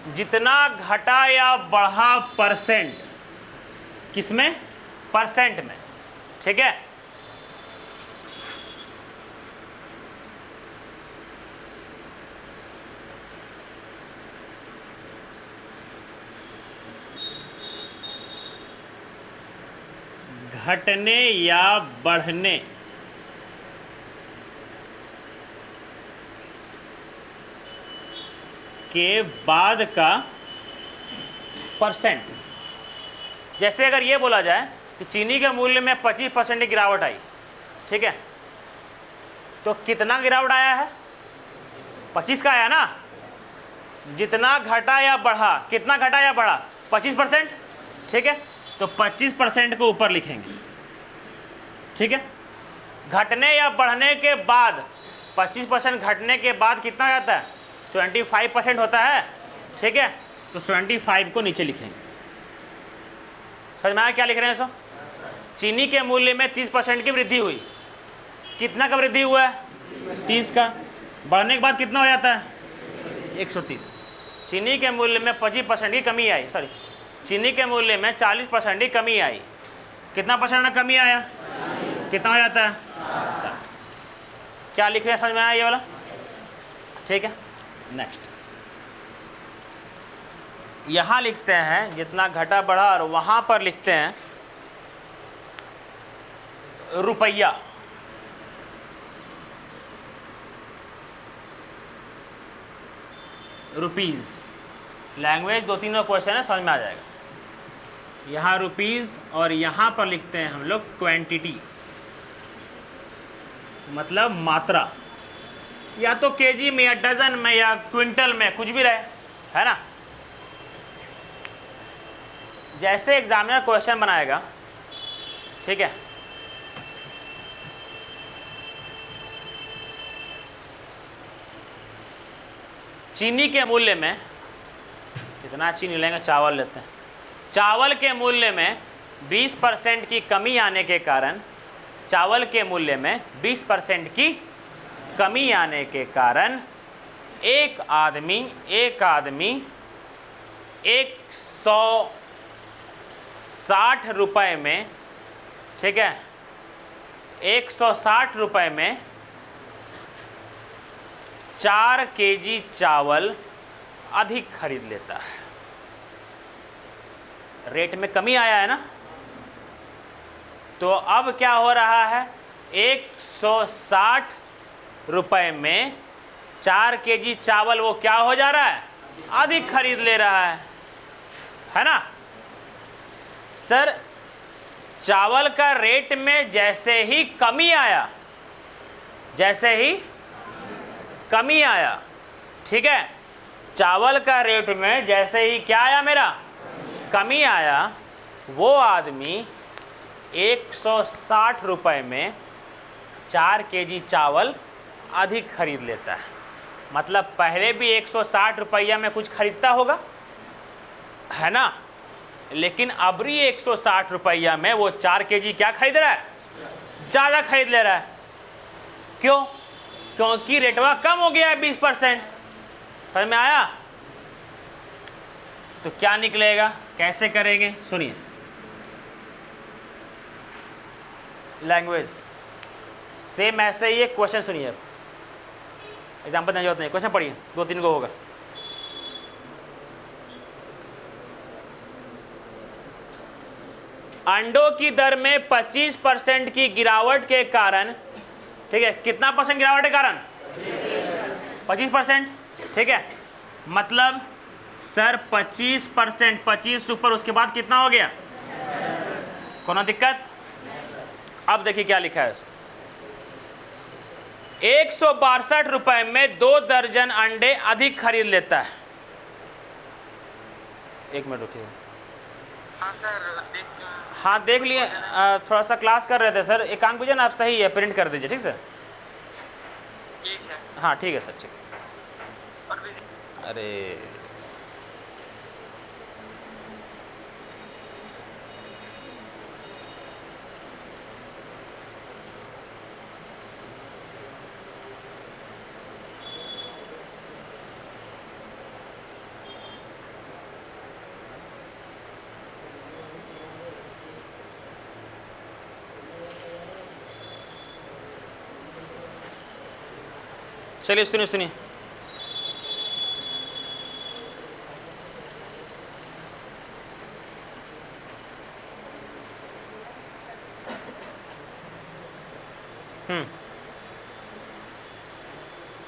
जितना घटा या बढ़ा परसेंट, किसमें? परसेंट में, ठीक है। घटने या बढ़ने के बाद का परसेंट। जैसे अगर ये बोला जाए कि चीनी के मूल्य में 25% की गिरावट आई, ठीक है, तो कितना गिरावट आया है? 25 का आया ना। जितना घटा या बढ़ा, कितना घटा या बढ़ा? 25%, ठीक है। तो 25% को ऊपर लिखेंगे, ठीक है। घटने या बढ़ने के बाद 25% घटने के बाद कितना हो जाता है? 75% होता है, ठीक है। तो 75 को नीचे लिखेंगे। समझ में आया क्या लिख रहे हैं? सो चीनी के मूल्य में 30% की वृद्धि हुई। कितना का वृद्धि हुआ है? 30 का। बढ़ने के बाद कितना हो जाता है? 130। चीनी के मूल्य में 25% की कमी आई, सॉरी, चीनी के मूल्य में 40% की कमी आई। कितना परसेंट का कमी आया? कितना हो जाता है? 60। क्या लिख रहे हैं? समझ में आया ये वाला? ठीक है। नेक्स्ट यहाँ लिखते हैं जितना घटा बढ़ा, और वहाँ पर लिखते हैं रुपया। रुपीज़। लैंग्वेज 2-3 क्वेश्चन है, समझ में आ जाएगा। यहाँ रुपीज़ और यहाँ पर लिखते हैं हम लोग क्वांटिटी, मतलब मात्रा, या तो केजी में या डजन में या क्विंटल में, कुछ भी रहे, है ना। जैसे एग्जामिनर क्वेश्चन बनाएगा, ठीक है, चीनी के मूल्य में, कितना चीनी लेंगे? चावल लेते हैं। चावल के मूल्य में 20% की कमी आने के कारण, चावल के मूल्य में 20% की कमी आने के कारण एक आदमी 160 रुपये में, ठीक है, 160 रुपये में 4 केजी चावल अधिक खरीद लेता है। रेट में कमी आया है ना। तो अब क्या हो रहा है? 160 रुपये में 4 केजी चावल वो क्या हो जा रहा है? अधिक खरीद ले रहा है ना। सर, चावल का रेट में जैसे ही कमी आया, ठीक है, चावल का रेट में जैसे ही क्या आया? मेरा कमी आया। वो आदमी 160 रुपये में 4 केजी चावल अधिक खरीद लेता है। मतलब पहले भी 160 रुपया में कुछ खरीदता होगा, है ना, लेकिन अब भी 160 रुपया में वो 4 केजी क्या खरीद रहा है? ज़्यादा खरीद ले रहा है। क्यों? क्योंकि रेटवा कम हो गया है 20%। समझ में आया? तो क्या निकलेगा? कैसे करेंगे? सुनिए, लैंग्वेज सेम ऐसे ही एक क्वेश्चन सुनिए। एग्जाम्पल देने की जरूरत नहीं, क्वेश्चन पढ़िए, 2-3 को होगा। अंडों की दर में 25% की गिरावट के कारण, ठीक है, कितना परसेंट गिरावट के कारण? 25%, ठीक है। मतलब सर 25%, 25 ऊपर उसके बाद कितना हो गया? कोनो दिक्कत? अब देखिए क्या लिखा है। 162 रुपए में 2 दर्जन अंडे अधिक खरीद लेता है। एक मिनट रुकिए। हाँ सर, हाँ देख लिए, थोड़ा सा क्लास कर रहे थे सर। एक काम कीजिए ना आप, सही है, प्रिंट कर दीजिए, ठीक सर? ठीक है। हाँ ठीक है सर, ठीक है। अरे चलिए सुनिए सुनिए।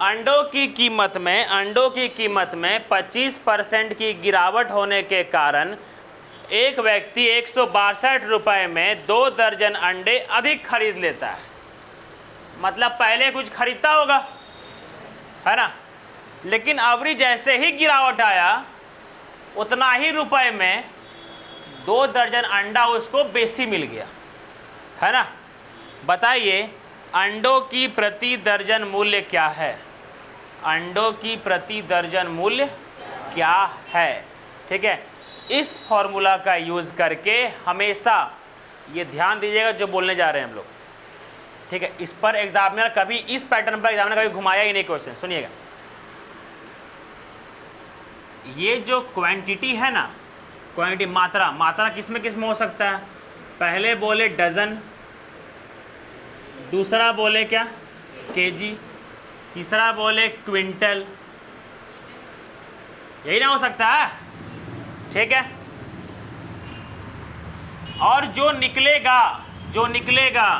अंडों की कीमत में 25% की गिरावट होने के कारण एक व्यक्ति 162 रुपये में 2 दर्जन अंडे अधिक खरीद लेता है। मतलब पहले कुछ खरीदता होगा, है ना, लेकिन अबरी जैसे ही गिरावट आया उतना ही रुपए में 2 दर्जन अंडा उसको बेसी मिल गया, है ना। बताइए अंडों की प्रति दर्जन मूल्य क्या है? अंडों की प्रति दर्जन मूल्य क्या है? ठीक है, इस फॉर्मूला का यूज़ करके हमेशा ये ध्यान दीजिएगा जो बोलने जा रहे हैं हम लोग, ठीक है। इस पर एग्जामिनर कभी, इस पैटर्न पर एग्जामिनर कभी घुमाया ही नहीं क्वेश्चन। सुनिएगा, ये जो क्वांटिटी है ना, क्वांटिटी मात्रा किस में हो सकता है? पहले बोले डजन, दूसरा बोले क्या केजी, तीसरा बोले क्विंटल, यही ना हो सकता है, ठीक है। और जो निकलेगा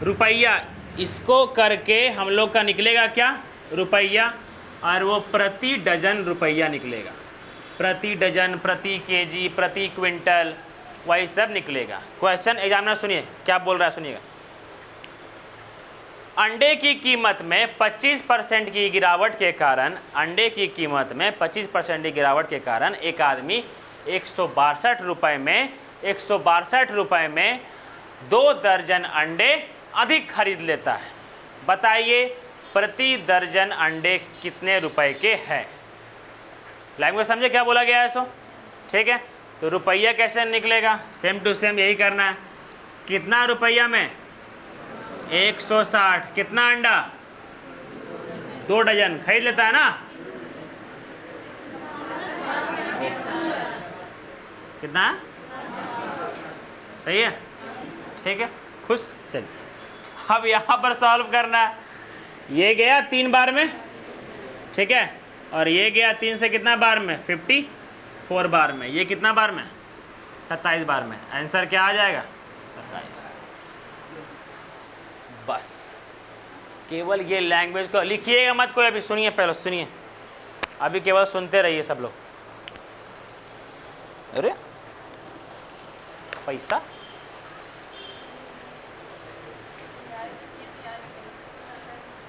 रुपया, इसको करके हम लोग का निकलेगा क्या? रुपया, और वो प्रति डजन रुपया निकलेगा, प्रति डजन, प्रति केजी, प्रति क्विंटल, वही सब निकलेगा। क्वेश्चन एग्जामिनर सुनिए क्या बोल रहा है, सुनिएगा। अंडे की कीमत में 25% की गिरावट के कारण, अंडे की कीमत में 25% की गिरावट के कारण एक आदमी 162 रुपये में 2 दर्जन अंडे अधिक खरीद लेता है। बताइए प्रति दर्जन अंडे कितने रुपए के हैं? लैंग्वेज समझे क्या बोला गया है सो, ठीक है। तो रुपया कैसे निकलेगा? सेम टू सेम यही करना है। कितना रुपया में? 160। कितना अंडा? 2 डजन खरीद लेता है ना। कितना? सही है, ठीक है, खुश। चलिए अब यहाँ पर सॉल्व करना है। ये गया 3 बार में, ठीक है, और ये गया 3 से कितना बार में? 54 बार में। ये कितना बार में? 27 बार में। आंसर क्या आ जाएगा? 27। बस केवल ये लैंग्वेज को लिखिएगा मत कोई, अभी सुनिए, पहले सुनिए, अभी केवल सुनते रहिए सब लोग। अरे पैसा,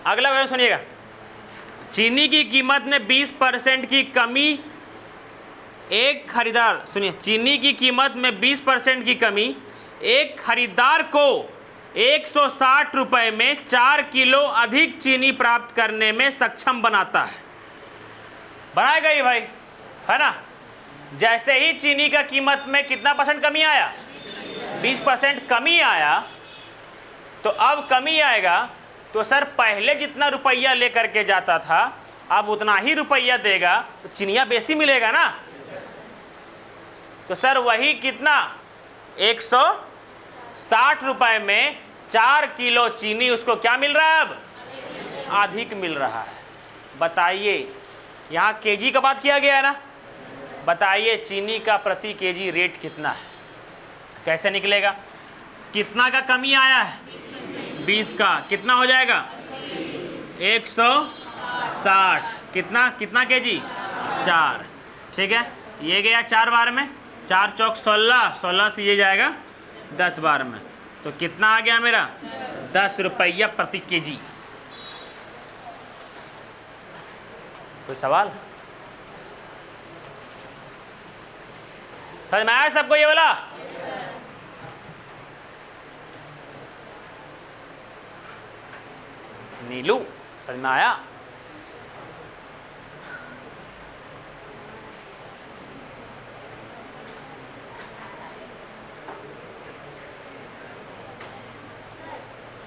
अगला क्वेश्चन सुनिएगा। चीनी की कीमत में 20% की कमी, एक खरीदार, सुनिए, चीनी की कीमत में 20% की कमी एक खरीदार को 160 रुपये में 4 किलो अधिक चीनी प्राप्त करने में सक्षम बनाता है। बनाएगा ये भाई, है ना। जैसे ही चीनी का कीमत में कितना % कमी आया? 20% कमी आया, तो अब कमी आएगा तो सर पहले जितना रुपया लेकर के जाता था अब उतना ही रुपया देगा, तो चीनिया बेसी मिलेगा ना। तो सर वही कितना? 160 रुपये में 4 किलो चीनी उसको क्या मिल रहा है? अब अधिक मिल रहा है। बताइए, यहाँ केजी का बात किया गया है ना। बताइए चीनी का प्रति केजी रेट कितना है? कैसे निकलेगा? कितना का कमी आया है? 20 का। कितना हो जाएगा? 160। कितना केजी? 4। ठीक है, ये गया 4 बार में, 4 चौक 16, 16 से ये जाएगा 10 बार में। तो कितना आ गया मेरा? 10 रुपया प्रति केजी। कोई सवाल? समझ में आया सबको ये वाला? नीलू समझ में आया?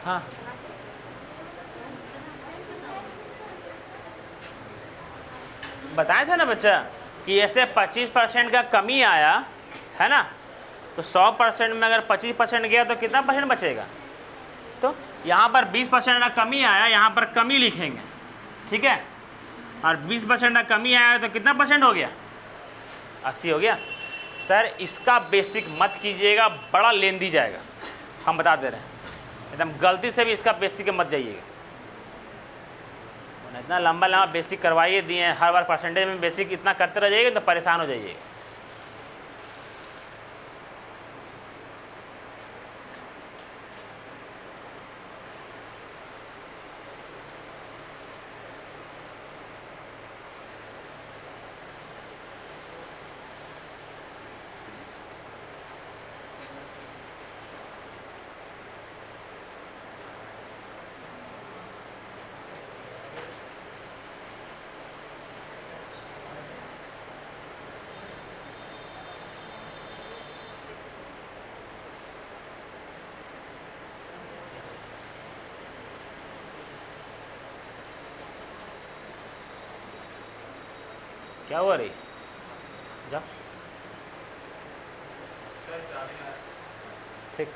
हाँ, बताया था ना बच्चा कि ऐसे 25% का कमी आया है ना, तो 100% में अगर 25% गया तो कितना % बचेगा? तो यहाँ पर 20% का कमी आया, यहाँ पर कमी लिखेंगे, ठीक है, और 20% का कमी आया तो कितना परसेंट हो गया? 80 हो गया। सर इसका बेसिक मत कीजिएगा, बड़ा लेंदी जाएगा, हम बता दे रहे हैं, एकदम गलती से भी इसका बेसिक मत जाइएगा। इतना लंबा लंबा बेसिक करवाइए दिए हैं, हर बार परसेंटेज में बेसिक इतना करते रह जाइएगा तो परेशान हो जाइएगा। क्या हुआ रही? जाओ, ठीक।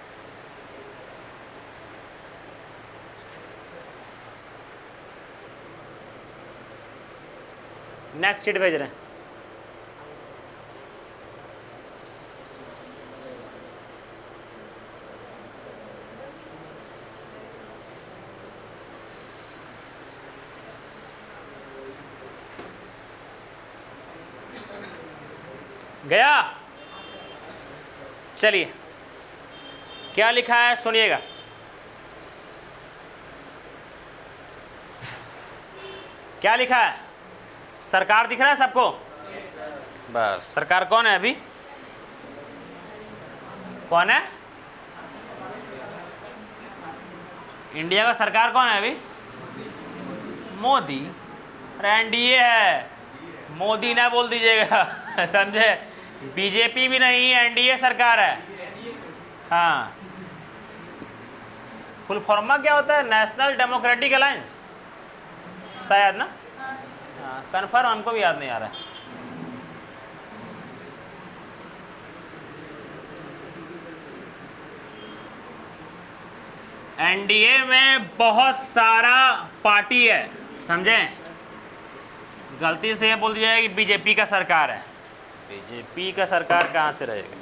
नेक्स्ट सीट भेज रहे हैं। गया? चलिए, क्या लिखा है सुनिएगा। क्या लिखा है? सरकार दिख रहा है सबको? बस, सरकार कौन है अभी? कौन है? इंडिया का सरकार कौन है अभी? मोदी। अरे एनडीए है, मोदी ना बोल दीजिएगा समझे? बीजेपी भी नहीं है, एनडीए सरकार है। हाँ, फुल फॉर्मा क्या होता है? नेशनल डेमोक्रेटिक अलायंस शायद ना। हाँ, कन्फर्म हमको भी याद नहीं आ रहा है। एनडीए में बहुत सारा पार्टी है, समझे? गलती से ये बोल दिया है कि बीजेपी का सरकार है। बीजेपी का सरकार कहाँ से रहेगा?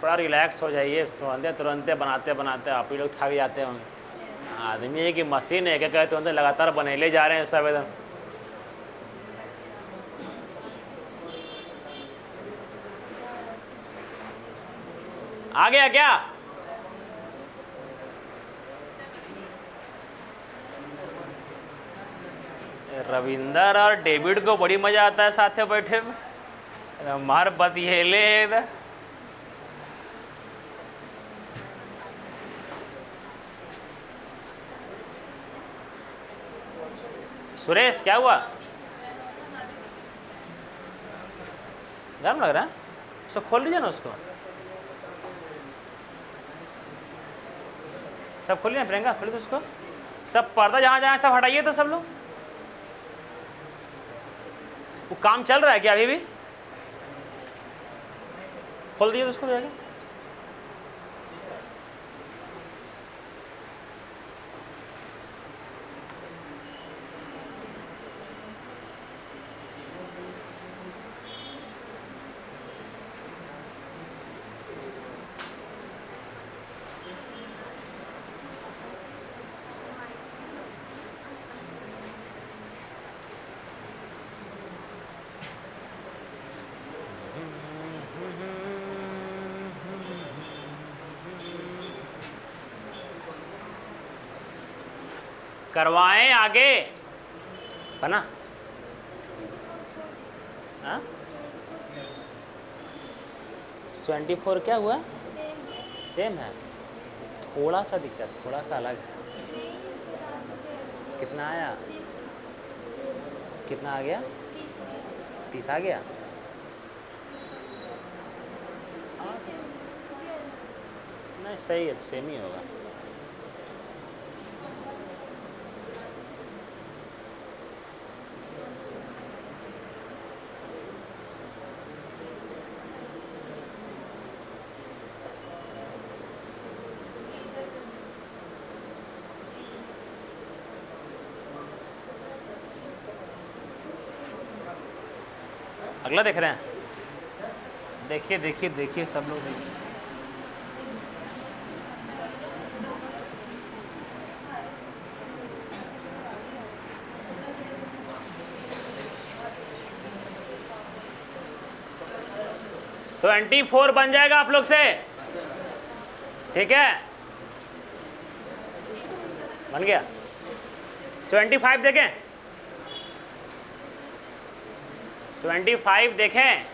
थोड़ा रिलैक्स हो जाइए, तुरंत बनाते बनाते आप ही लोग थक जाते होंगे। आदमी है कि मशीन है क्या? कहते तुरंत लगातार बनेले जा रहे हैं सब एकदम। आ गया क्या? रविंदर और डेविड को बड़ी मजा आता है साथ में बैठे में, मार बतियेले इधर। सुरेश क्या हुआ? गर्म लग रहा है? उसको खोल लीजिए ना, उसको सब खोलिए ना। प्रियंका खोलिए उसको, सब पर्दा जहाँ जहाँ सब हटाइए तो सब लोग। वो काम चल रहा है क्या अभी भी? खोल दिए तो उसको जाके। करवाएं आगे बना। हाँ 24 क्या हुआ? सेम है, थोड़ा सा दिक्कत, थोड़ा सा अलग है। कितना आया? कितना आ गया? 30 आ गया। नहीं सही है, सेम ही होगा। अगला देख रहे हैं, देखिए देखिए देखिए सब लोग देखिए। $24 बन जाएगा आप लोग से, ठीक है, बन गया। 25 देखें, 25 देखें,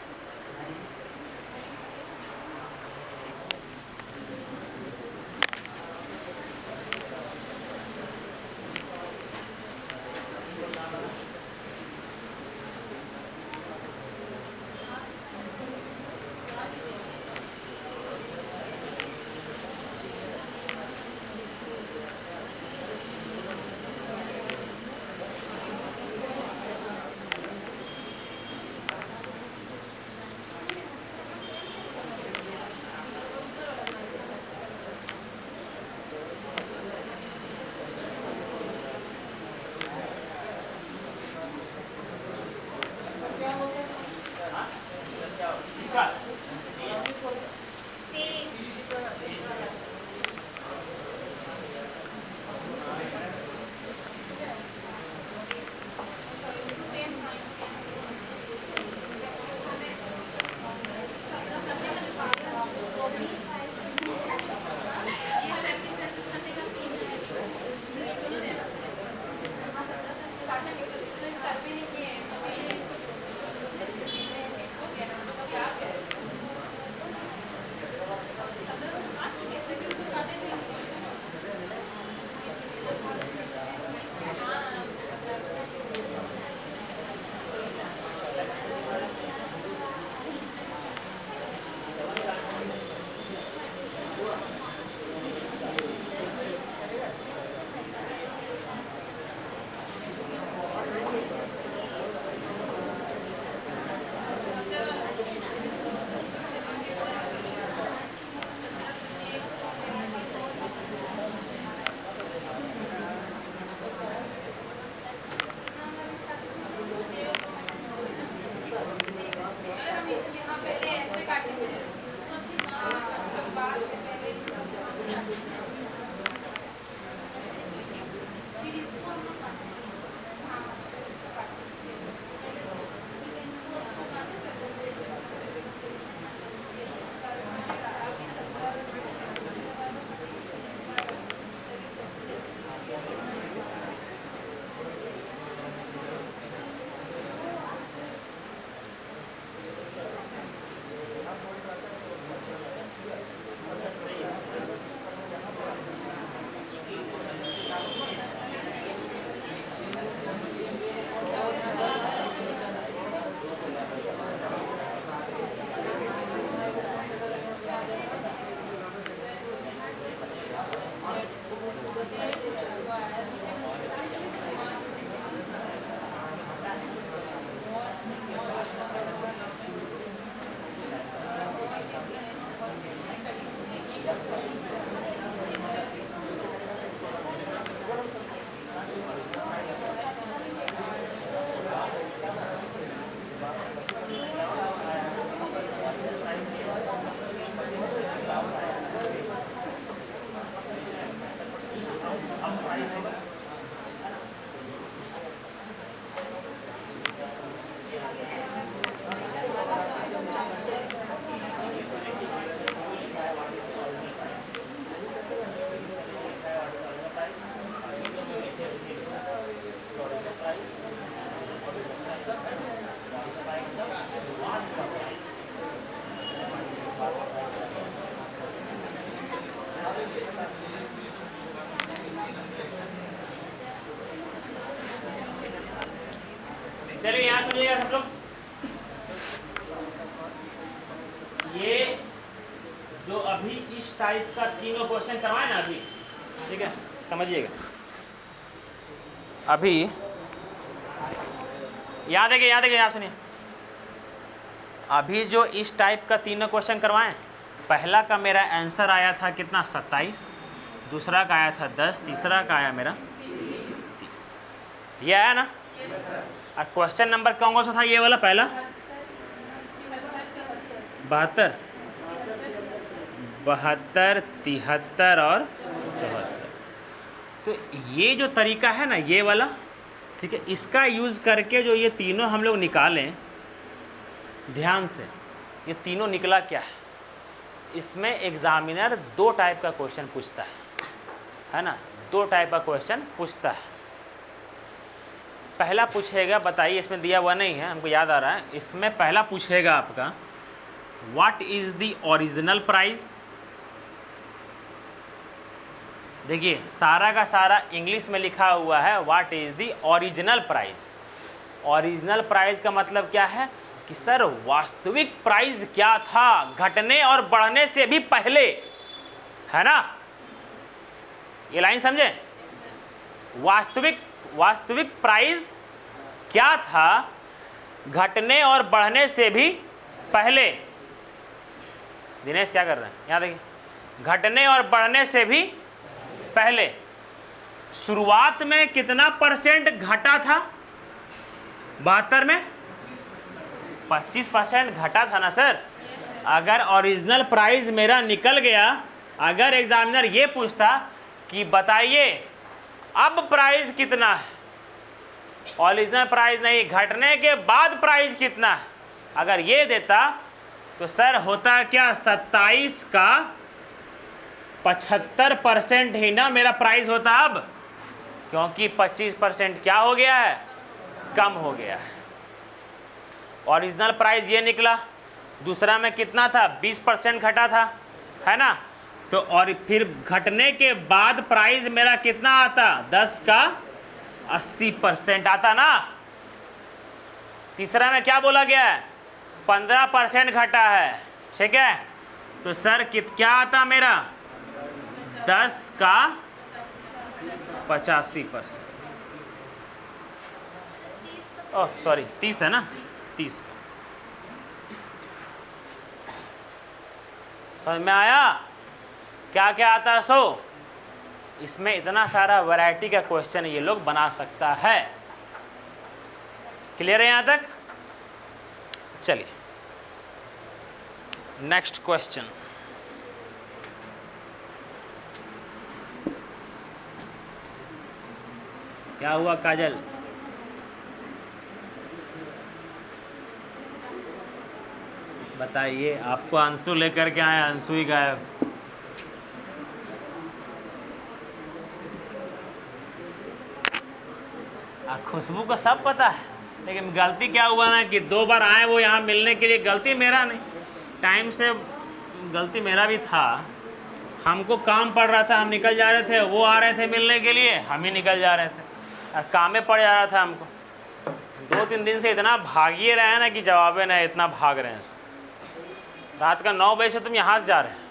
चलिए यहाँ सुनिएगा सब लोग, ये जो अभी इस इस टाइप का तीनों क्वेश्चन करवाए ना अभी, ठीक है, समझिएगा। अभी याद है कि याद सुनिए, अभी जो इस टाइप का तीनों क्वेश्चन करवाएं, पहला का मेरा आंसर आया था कितना 27, दूसरा का आया था 10, तीसरा का आया मेरा 30, ये आया ना। और क्वेश्चन नंबर कौन सा था ये वाला पहला 72, 73, 73 और 74। तो ये जो तरीका है ना ये वाला, ठीक है, इसका यूज़ करके जो ये तीनों हम लोग निकालें, ध्यान से, ये तीनों निकला क्या है, इसमें एग्जामिनर दो टाइप का क्वेश्चन पूछता है ना, दो टाइप का क्वेश्चन पूछता है। पहला पूछेगा, बताइए, इसमें दिया हुआ नहीं है, हमको याद आ रहा है, इसमें पहला पूछेगा आपका what is the original price. देखिए सारा का सारा इंग्लिश में लिखा हुआ है what is the original price. Original price का मतलब क्या है कि सर वास्तविक प्राइस क्या था घटने और बढ़ने से भी पहले, है ना, ये लाइन समझे। वास्तविक प्राइस क्या था घटने और बढ़ने से भी पहले। दिनेश क्या कर रहे हैं, यहाँ देखिए, घटने और बढ़ने से भी पहले शुरुआत में कितना परसेंट घटा था, 72 में 25% घटा था ना सर। अगर ओरिजिनल प्राइस मेरा निकल गया, अगर एग्जामिनर ये पूछता कि बताइए अब प्राइस कितना है, ओरिजिनल प्राइस नहीं, घटने के बाद प्राइस कितना है, अगर ये देता तो सर होता क्या 27 का 75% ही ना मेरा प्राइस होता अब, क्योंकि 25% क्या हो गया है, कम हो गया है। ओरिजिनल प्राइस ये निकला, दूसरा में कितना था 20% घटा था, है ना, तो और फिर घटने के बाद प्राइस मेरा कितना आता 10 का 80% आता ना। तीसरा में क्या बोला गया है 15% घटा है, ठीक है, तो सर क्या आता मेरा 10 का 85%, ओह सॉरी 30 है ना, 30 का। समझ में आया क्या क्या आता है। सो इसमें इतना सारा वैरायटी का क्वेश्चन ये लोग बना सकता है। क्लियर है यहाँ तक। चलिए नेक्स्ट क्वेश्चन। क्या हुआ काजल, बताइए। आपको अंशु लेकर के आए, अंशु ही गायब। खुशबू को सब पता है, लेकिन गलती क्या हुआ ना कि 2 बार आए वो यहाँ मिलने के लिए, गलती मेरा नहीं, टाइम से गलती मेरा भी था। हमको काम पड़ रहा था, हम निकल जा रहे थे, वो आ रहे थे मिलने के लिए, हम ही निकल जा रहे थे, और काम में पड़ जा रहा था हमको। 2-3 दिन से इतना भागिए रहे हैं ना कि जवाबे नहीं, इतना भाग रहे हैं। रात का 9 बजे से तुम यहाँ से जा रहे हैं।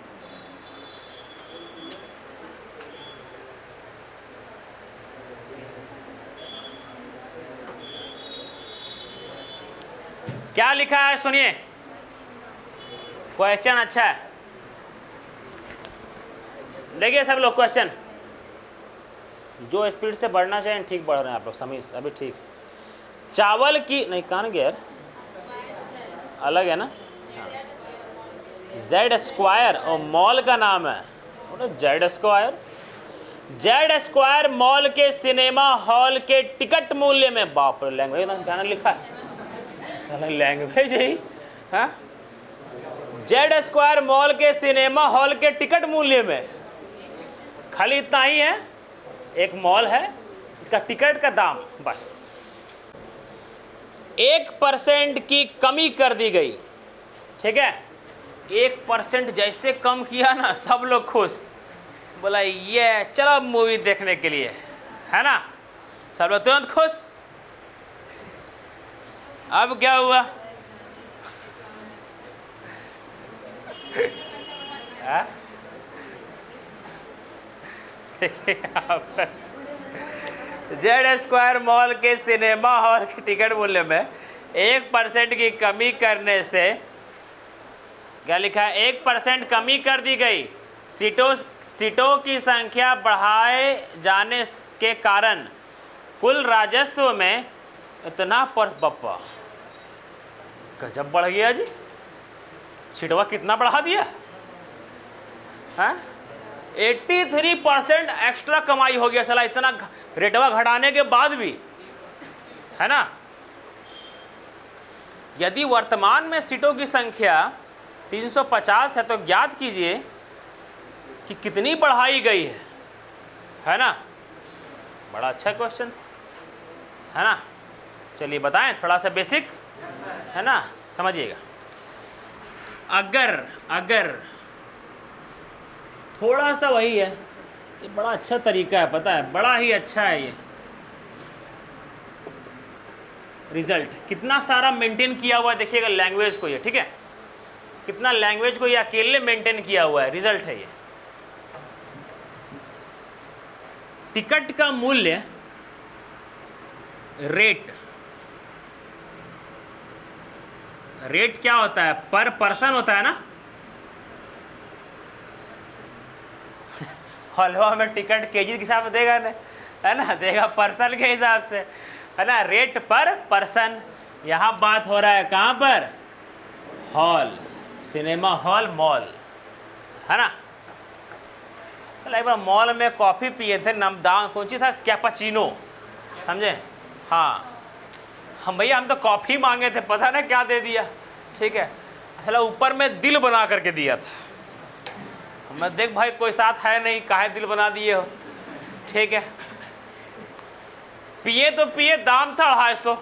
क्या लिखा है सुनिए, क्वेश्चन अच्छा है, देखिए सब लोग। क्वेश्चन जो स्पीड से बढ़ना चाहिए ठीक बढ़ रहे हैं आप लोग, समझ अभी ठीक। चावल की नहीं, कान गियर अलग है ना, जेड स्क्वायर और मॉल का नाम है Z square. Z square mall के सिनेमा हॉल के टिकट मूल्य में, बाप रे लैंग्वेज क्या लिखा है, लैंग्वेज ही। हाँ, जेड स्क्वायर मॉल के सिनेमा हॉल के टिकट मूल्य में, खाली इतना ही है, एक मॉल है, इसका टिकट का दाम बस 1% की कमी कर दी गई। ठीक है, 1% जैसे कम किया ना, सब लोग खुश, बोला ये चलो मूवी देखने के लिए, है ना, सब लोग तुरंत खुश। अब क्या हुआ देखिए यहाँ पर जेड स्क्वायर मॉल के सिनेमा हॉल के टिकट मूल्य में 1% की कमी करने से, क्या लिखा है, 1% कमी कर दी गई। सीटों की संख्या बढ़ाए जाने के कारण कुल राजस्व में इतना बप्पा गजब बढ़ गया जी। सीटवा कितना बढ़ा दिया है? 83% एक्स्ट्रा कमाई हो गया साला, इतना रेटवा घटाने के बाद भी, है ना। यदि वर्तमान में सीटों की संख्या 350 है तो ज्ञात कीजिए कि कितनी बढ़ाई गई है ना। बड़ा अच्छा क्वेश्चन है ना। चलिए बताएं, थोड़ा सा बेसिक है ना, समझिएगा। अगर थोड़ा सा वही है, ये बड़ा अच्छा तरीका है, पता है, बड़ा ही अच्छा है ये। रिजल्ट कितना सारा मेंटेन किया हुआ है, देखिएगा लैंग्वेज को ये, ठीक है, कितना लैंग्वेज को ये अकेले मेंटेन किया हुआ है, रिजल्ट है ये। टिकट का मूल्य रेट क्या होता है, पर पर्सन होता है ना। हलवा में टिकट केजी के हिसाब से देगा ना, है ना, देगा पर्सन के हिसाब से, है ना, रेट पर पर्सन। यहाँ बात हो रहा है कहाँ पर, हॉल, सिनेमा हॉल, मॉल, है ना। एक बार मॉल में कॉफ़ी पिए थे, दाम कौन सी था, कैपुचिनो, समझे। हाँ हम भैया, हम तो कॉफ़ी मांगे थे, पता ना क्या दे दिया, ठीक है। असल ऊपर में दिल बना करके दिया था। मैं देख भाई कोई साथ है नहीं, काहे दिल बना दिए हो, ठीक है। पिए तो पिए, दाम था 250।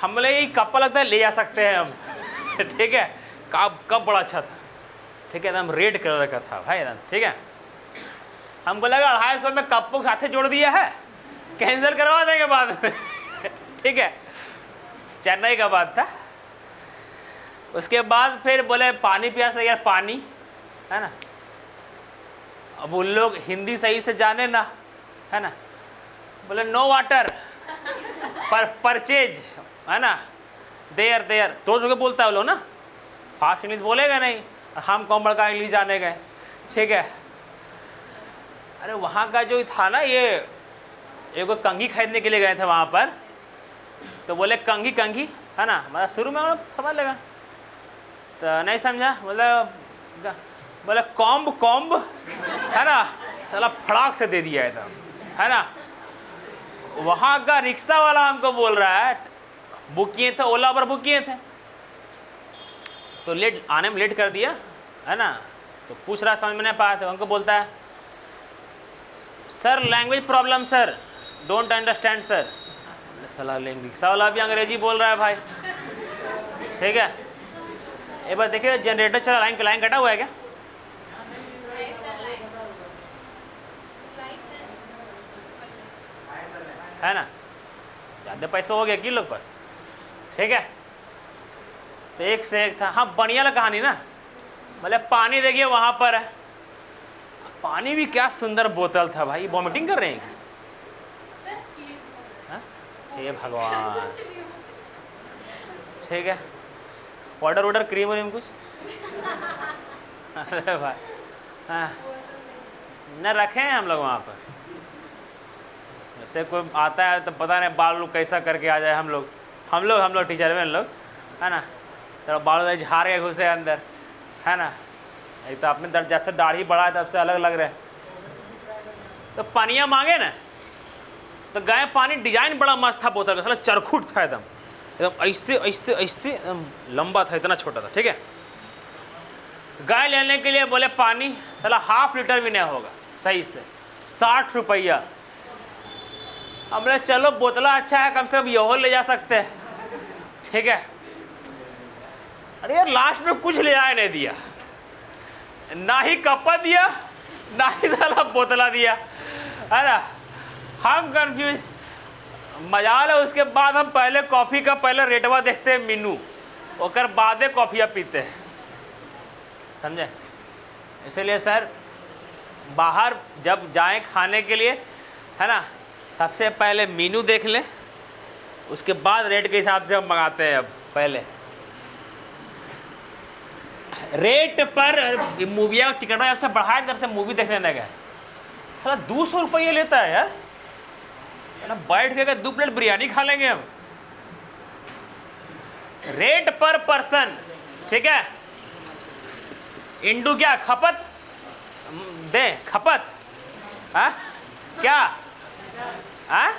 हम बोले ये कप लगता है, ले जा सकते हैं हम, ठीक है। कप बड़ा अच्छा था, ठीक है, एकदम रेड कलर का था भाई एकदम, ठीक है। हमको लगा 250 में कप को साथे जोड़ दिया है, कैंसिल करवा देंगे बाद में, ठीक है। चेन्नई का बात था। उसके बाद फिर बोले पानी प्यास यार, पानी, है ना। अब उन लोग हिंदी सही से जाने ना, है ना, बोले नो वाटर पर परचेज, है ना, देयर तो जो बोलता है वो लोग ना, फास्ट इंग्लिश बोलेगा नहीं, हम कौन बड़का इंग्लिश जाने गए, ठीक है। अरे वहाँ का जो था ना, ये एक कंघी खरीदने के लिए गए थे वहाँ पर, तो बोले कंघी, है ना, मतलब शुरू में समझ लेगा तो नहीं समझा, बोले कॉम्ब, है ना, साला फड़ाक से दे दिया एकदम, है ना। वहाँ का रिक्शा वाला हमको बोल रहा है, बुक किए थे, ओला पर बुक किए थे, तो लेट आने में लेट कर दिया, है ना। तो पूछ रहा, समझ में नहीं पाया, तो हमको बोलता है sir language problem sir, don't understand sir. साला रिक्शा वाला भी अंग्रेजी बोल रहा है भाई, ठीक है। एक बार देखिए जनरेटर चला, लाइन कटा हुआ है क्या, है ना, ज़्यादा पैसा हो गया कि लोग पर, ठीक है। तो एक से एक था, हाँ बढ़िया लगा कहानी ना, मतलब पानी देखिए वहाँ पर है, पानी भी क्या सुंदर बोतल था भाई। वॉमिटिंग कर रहे हैं कि हे भगवान, ठीक है। ऑर्डर क्रीम व्रीम कुछ अरे भाई, हाँ न रखे हैं हम लोग वहाँ पर। जैसे कोई आता है तो पता नहीं बाल लोग कैसा करके आ जाए, हम लोग टीचर में लोग, है ना, तो बाल झाड़ के घुसे अंदर, है ना। एक तो अपने जब से दाढ़ी बढ़ा है तब से अलग लग रहे हैं। तो पानिया मांगे ना, तो गए पानी, डिजाइन बड़ा मस्त था बोतल का, साला चरखुट था एकदम ऐसे लंबा था, इतना छोटा था, ठीक है। गाय लेने के लिए बोले पानी, साला ½ लीटर भी नहीं होगा सही से, 60 रुपया। हम बोले चलो बोतला अच्छा है, कम से कम यहो ले जा सकते हैं, ठीक है। अरे यार लास्ट में कुछ ले आए नहीं दिया, ना ही कप्पा दिया, ना ही साला बोतला दिया, है ना। हम कंफ्यूज, मजाल है। उसके बाद हम पहले कॉफ़ी का पहले रेटवा देखते हैं मीनू, और बादे कॉफ़िया पीते हैं, समझे। इसलिए सर बाहर जब जाएं खाने के लिए, है ना, सबसे पहले मेनू देख लें, उसके बाद रेट के हिसाब से हम मंगाते हैं। अब पहले रेट पर मूविया का टिकट जब से बढ़ाया जब से मूवी देखने लगे, साला 200 रुपये लेता है यार, है ना, बैठ के 2 प्लेट बिरयानी खा लेंगे हम। रेट पर पर्सन, ठीक है, इंडू क्या खपत दे, खपत, हाँ क्या, हाँ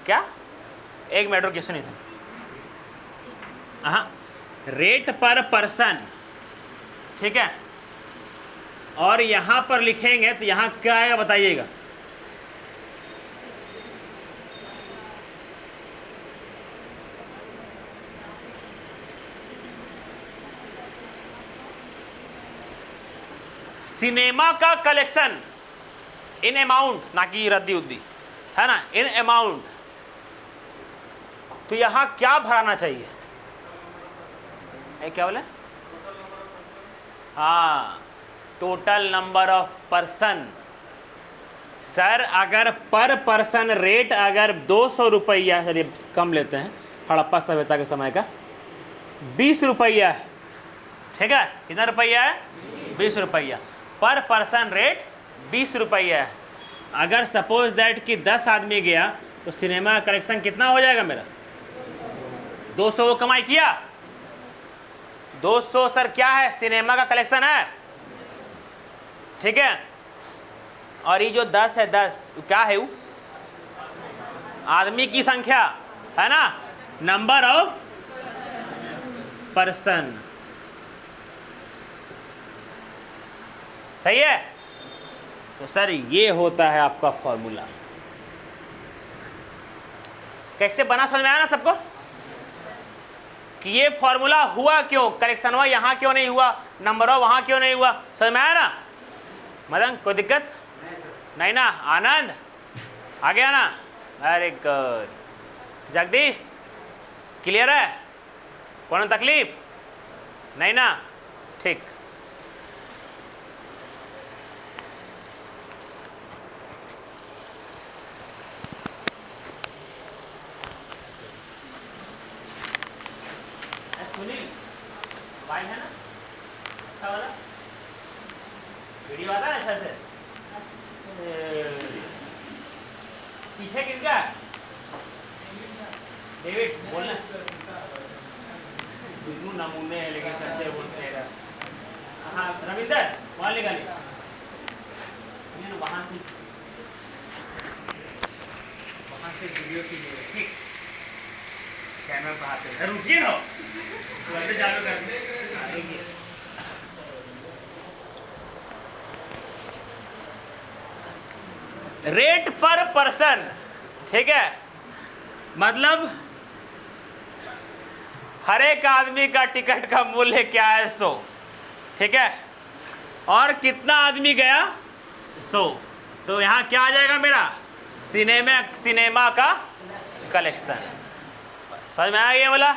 क्या, एक मिनट रुकिए, सुनिए हाँ, रेट पर पर्सन, ठीक है, और यहां पर लिखेंगे तो यहां क्या आएगा बताइएगा। सिनेमा का कलेक्शन इन अमाउंट, ना कि रद्दी उद्दी, है ना, इन अमाउंट, तो यहां क्या भराना चाहिए, क्या बोले, हाँ, total number of person. Sir अगर पर पर्सन रेट अगर 200 रुपया, चलिए कम लेते हैं, हड़प्पा सभ्यता के समय का 20 रुपया है, ठीक है, कितना रुपया है, 20 रुपया, पर पर्सन रेट 20 रुपया है। अगर सपोज दैट कि 10 आदमी गया तो सिनेमा का कलेक्शन कितना हो जाएगा मेरा, 200 वो कमाई किया, 200 सर क्या है, सिनेमा का कलेक्शन है, ठीक है, और ये जो 10 है, 10 क्या है, वो आदमी की संख्या, है ना, नंबर ऑफ पर्सन, सही है। तो सर ये होता है आपका फॉर्मूला। कैसे बना, समझ में आया ना सबको कि ये फॉर्मूला हुआ क्यों, करेक्शन हुआ यहाँ क्यों नहीं हुआ, नंबर ऑफ वहाँ क्यों नहीं हुआ, समझ में आया ना। मदन कोई दिक्कत नहीं ना, आनंद आ गया ना, वेरी गुड। जगदीश क्लियर है, कौन तकलीफ नहीं ना, ठीक। सुनील भाई है ना, अच्छा वाला वीडियो आता है अच्छा से, पीछे किसका, डेविड बोलना, दोनों नमूने हैं लेकिन सच्चे बोलते हैं। हाँ रविंदर वहाँ निकालिए, वहाँ से वीडियो की, ठीक, कैमरा पर आते हैं, रुकिए ना, चालू कर देंगे। रेट पर पर्सन, ठीक है, मतलब हर एक आदमी का टिकट का मूल्य क्या है, 100, ठीक है, और कितना आदमी गया, 100, तो यहाँ क्या आ जाएगा मेरा, सिनेमा का कलेक्शन। समझ में आ गया बोला,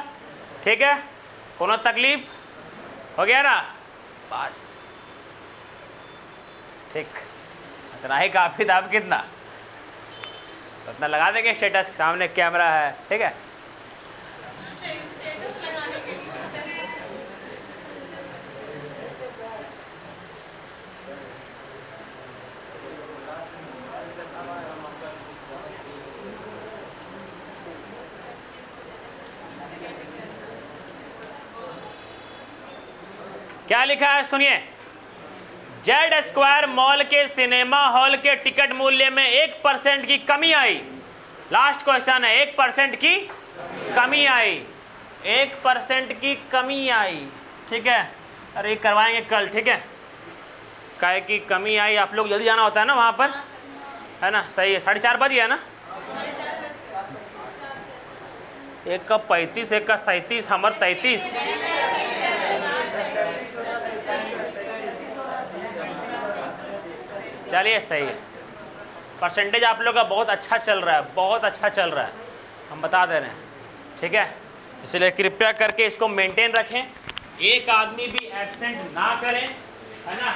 ठीक है, कोनो तकलीफ हो गया ना, बस ठीक, इतना ही काफ़ी था। अब कितना, उतना लगा देंगे, स्टेटस के सामने कैमरा है, ठीक है। क्या लिखा है सुनिए, जेड स्क्वायर मॉल के सिनेमा हॉल के टिकट मूल्य में 1% की कमी आई। लास्ट क्वेश्चन है, 1% की कमी आई, 1% की कमी आई, ठीक है। अरे करवाएंगे कल, ठीक है, काहे की कमी आई, आप लोग जल्दी जाना होता है ना वहाँ पर, है ना, सही है, 4:30 बज गया ना, एक का 35, एक का 37, हमार 33, चलिए सही है। परसेंटेज आप लोग का बहुत अच्छा चल रहा है, बहुत अच्छा चल रहा है, हम बता दे रहे हैं, ठीक है। इसलिए कृपया करके इसको मेंटेन रखें, एक आदमी भी एब्सेंट ना करें, है ना।